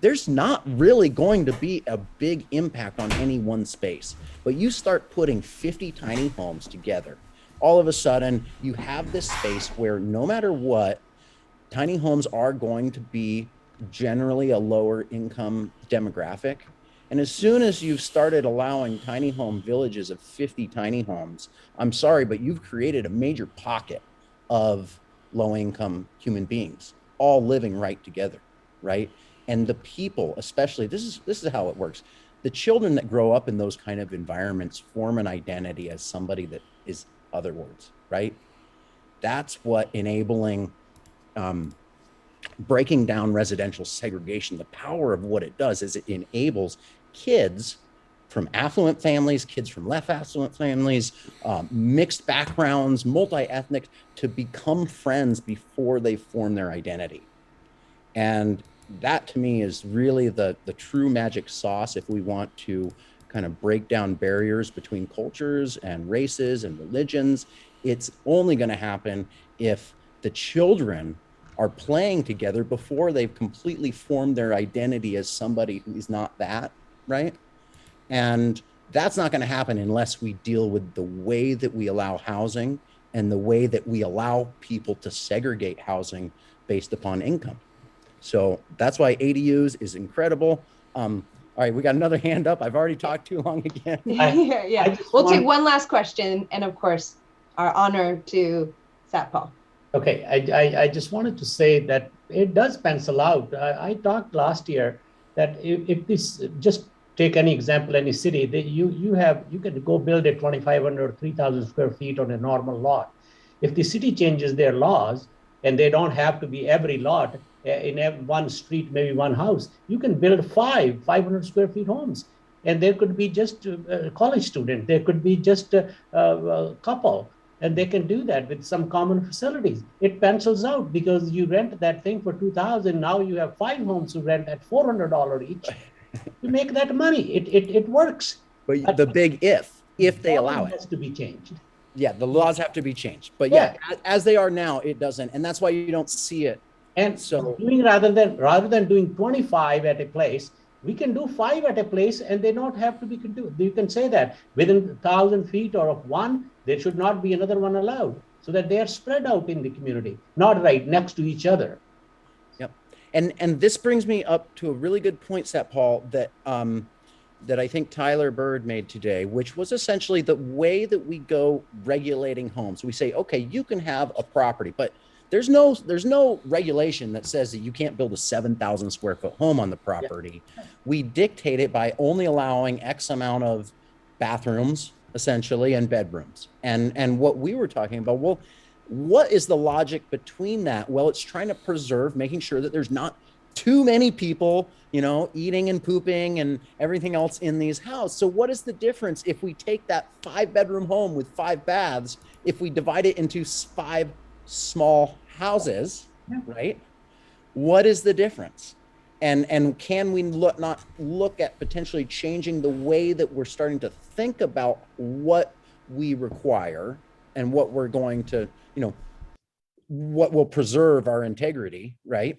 A: there's not really going to be a big impact on any one space. But you start putting 50 tiny homes together, all of a sudden you have this space where no matter what, tiny homes are going to be generally a lower income demographic. And as soon as you've started allowing tiny home villages of 50 tiny homes, I'm sorry, but you've created a major pocket of low income human beings all living right together, right? And the people, especially, this is how it works. The children that grow up in those kind of environments form an identity as somebody that is otherwords, right? That's what enabling, breaking down residential segregation, the power of what it does is it enables kids from affluent families, kids from less affluent families, mixed backgrounds, multi-ethnic, to become friends before they form their identity. And that to me is really the true magic sauce if we want to kind of break down barriers between cultures and races and religions. It's only going to happen if the children are playing together before they've completely formed their identity as somebody who is not that, right? And that's not going to happen unless we deal with the way that we allow housing and the way that we allow people to segregate housing based upon income. So that's why ADUs is incredible. All right, we got another hand up. I've already talked too long again.
B: Yeah. We'll take one last question. And of course, our honor to Seth Paul.
I: Okay, I just wanted to say that it does pencil out. I talked last year that if this, just take any example, any city, that you can go build a 2,500 or 3,000 square feet on a normal lot. If the city changes their laws and they don't have to be every lot in one street, maybe one house, you can build 500 square feet homes. And there could be just a college student, there could be just a couple, and they can do that with some common facilities. It pencils out because you rent that thing for $2,000. Now you have 5 homes to rent at $400 each. You make that money. It works.
A: But the big if they allow it,
I: has to be changed.
A: Yeah, the laws have to be changed. But yeah, as they are now, it doesn't, and that's why you don't see it.
I: And so rather than doing 25 at a place, we can do 5 at a place, and they don't have to be continued. You can say that within 1,000 feet or of one, there should not be another one allowed, so that they are spread out in the community, not right next to each other.
A: Yep. And this brings me up to a really good point, Seth Paul, that that I think Tyler Bird made today, which was essentially the way that we go regulating homes. We say, okay, you can have a property, but there's no regulation that says that you can't build a 7,000 square foot home on the property. Yeah. We dictate it by only allowing X amount of bathrooms, essentially, and bedrooms. And what we were talking about, well, what is the logic between that? Well, it's trying to preserve, making sure that there's not too many people, you know, eating and pooping and everything else in these houses. So what is the difference if we take that 5-bedroom home with 5 baths, if we divide it into 5 small houses, right? What is the difference? And can we not look at potentially changing the way that we're starting to think about what we require and what we're going to, what will preserve our integrity, right?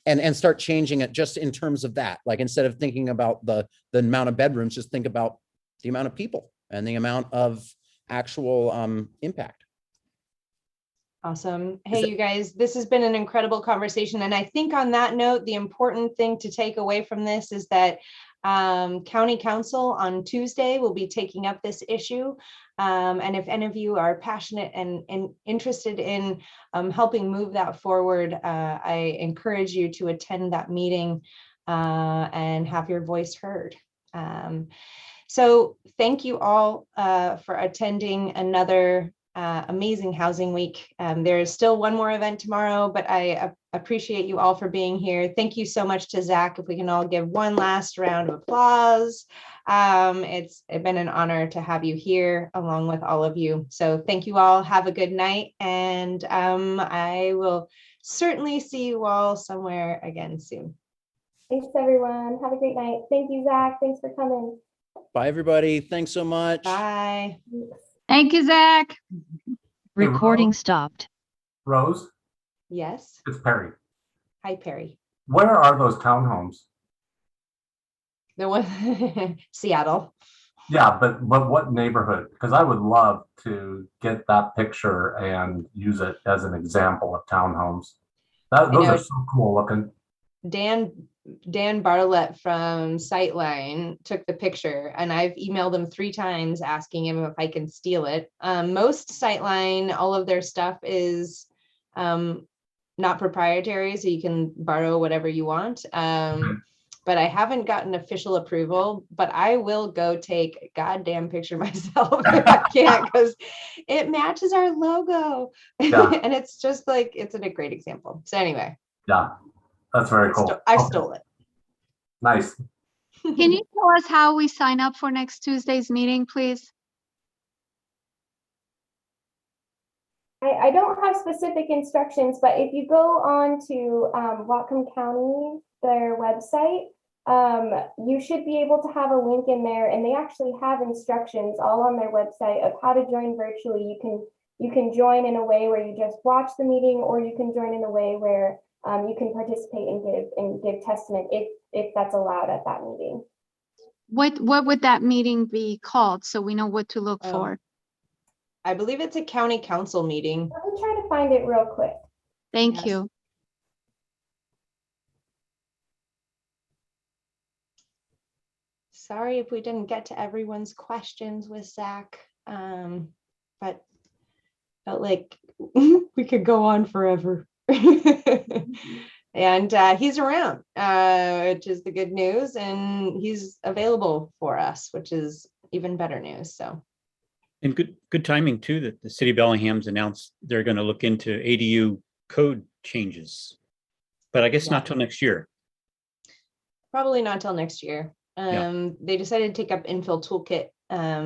A: And start changing it just in terms of that. Like, instead of thinking about the amount of bedrooms, just think about the amount of people and the amount of actual impact.
B: Awesome. Hey, you guys, this has been an incredible conversation. And I think on that note, the important thing to take away from this is that County Council on Tuesday will be taking up this issue. And if any of you are passionate and interested in helping move that forward, I encourage you to attend that meeting and have your voice heard. So thank you all for attending another amazing housing week. There is still one more event tomorrow, but I appreciate you all for being here. Thank you so much to Zach. If we can all give one last round of applause. It's been an honor to have you here along with all of you. So thank you all. Have a good night. And I will certainly see you all somewhere again soon.
C: Thanks, everyone. Have a great night. Thank you, Zach. Thanks for coming.
A: Bye, everybody. Thanks so much.
B: Bye.
G: Thank you, Zach.
H: Recording stopped.
U: Rose,
B: Yes.
U: it's Perry.
B: Hi, Perry.
U: Where are those townhomes?
B: The one Seattle.
U: Yeah, but what neighborhood? Because I would love to get that picture and use it as an example of townhomes. Those are so cool looking.
B: Dan Bartlett from Sightline took the picture, and I've emailed him 3 times asking him if I can steal it. Most Sightline, all of their stuff is not proprietary, so you can borrow whatever you want. But I haven't gotten official approval, but I will go take a goddamn picture myself if I can't, because it matches our logo.
U: Yeah.
B: And it's just like, it's a great example. So anyway.
U: Yeah, that's very cool.
B: I stole it.
U: Nice.
G: Can you tell us how we sign up for next Tuesday's meeting, please?
C: I don't have specific instructions, but if you go on to Whatcom County, their website, you should be able to have a link in there, and they actually have instructions all on their website of how to join virtually. You can join in a way where you just watch the meeting, or you can join in a way where you can participate and give testament if that's allowed at that meeting.
G: What would that meeting be called, so we know what to look for?
B: I believe it's a county council meeting.
C: Let me try to find it real quick.
G: Thank you.
B: Sorry if we didn't get to everyone's questions with Zach, but felt like we could go on forever. And he's around, which is the good news, and he's available for us, which is even better news. So.
J: And good timing too, that the city of Bellingham's announced they're going to look into ADU code changes, but I guess not till next year.
B: Probably not till next year. They decided to take up Infield Toolkit,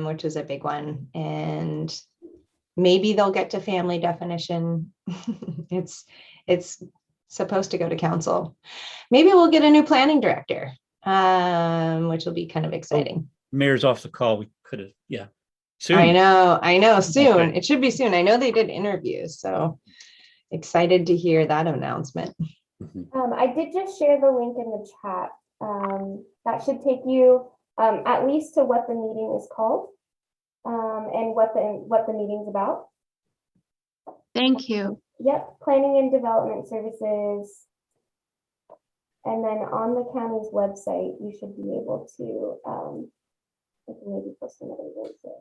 B: which is a big one, and maybe they'll get to family definition. It's supposed to go to council. Maybe we'll get a new planning director, which will be kind of exciting.
J: Mayor's off the call. We could have, yeah. Soon.
B: I know, soon.
J: Okay.
B: It should be soon. I know they did interviews, so excited to hear that announcement.
C: I did just share the link in the chat. That should take you at least to what the meeting is called and what the meeting's about.
G: Thank you.
C: Yep, planning and development services. And then on the county's website, you should be able to I can maybe post another link there.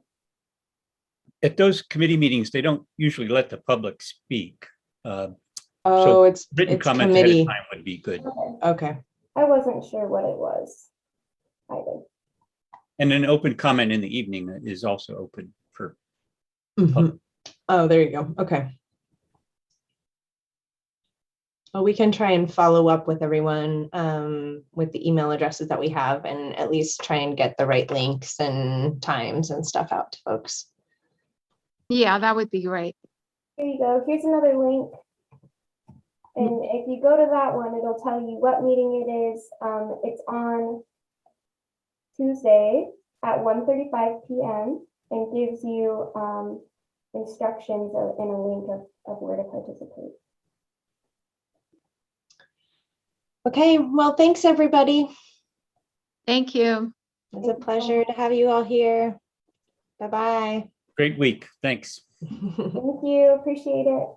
J: At those committee meetings, they don't usually let the public speak. So
B: it's
J: written comment
B: committee.
J: ahead of time would be good.
B: Okay.
C: I wasn't sure what it was either.
J: And an open comment in the evening is also open for public.
B: Oh, there you go. Okay. Well, we can try and follow up with everyone with the email addresses that we have, and at least try and get the right links and times and stuff out to folks.
G: Yeah, that would be great.
C: Here you go. Here's another link. And if you go to that one, it'll tell you what meeting it is. It's on Tuesday at 1:35 p.m. and gives you instructions and a link of where to participate.
B: Okay, well, thanks everybody.
G: Thank you.
B: It's a pleasure to have you all here. Bye-bye.
J: Great week. Thanks.
C: Thank you. Appreciate it.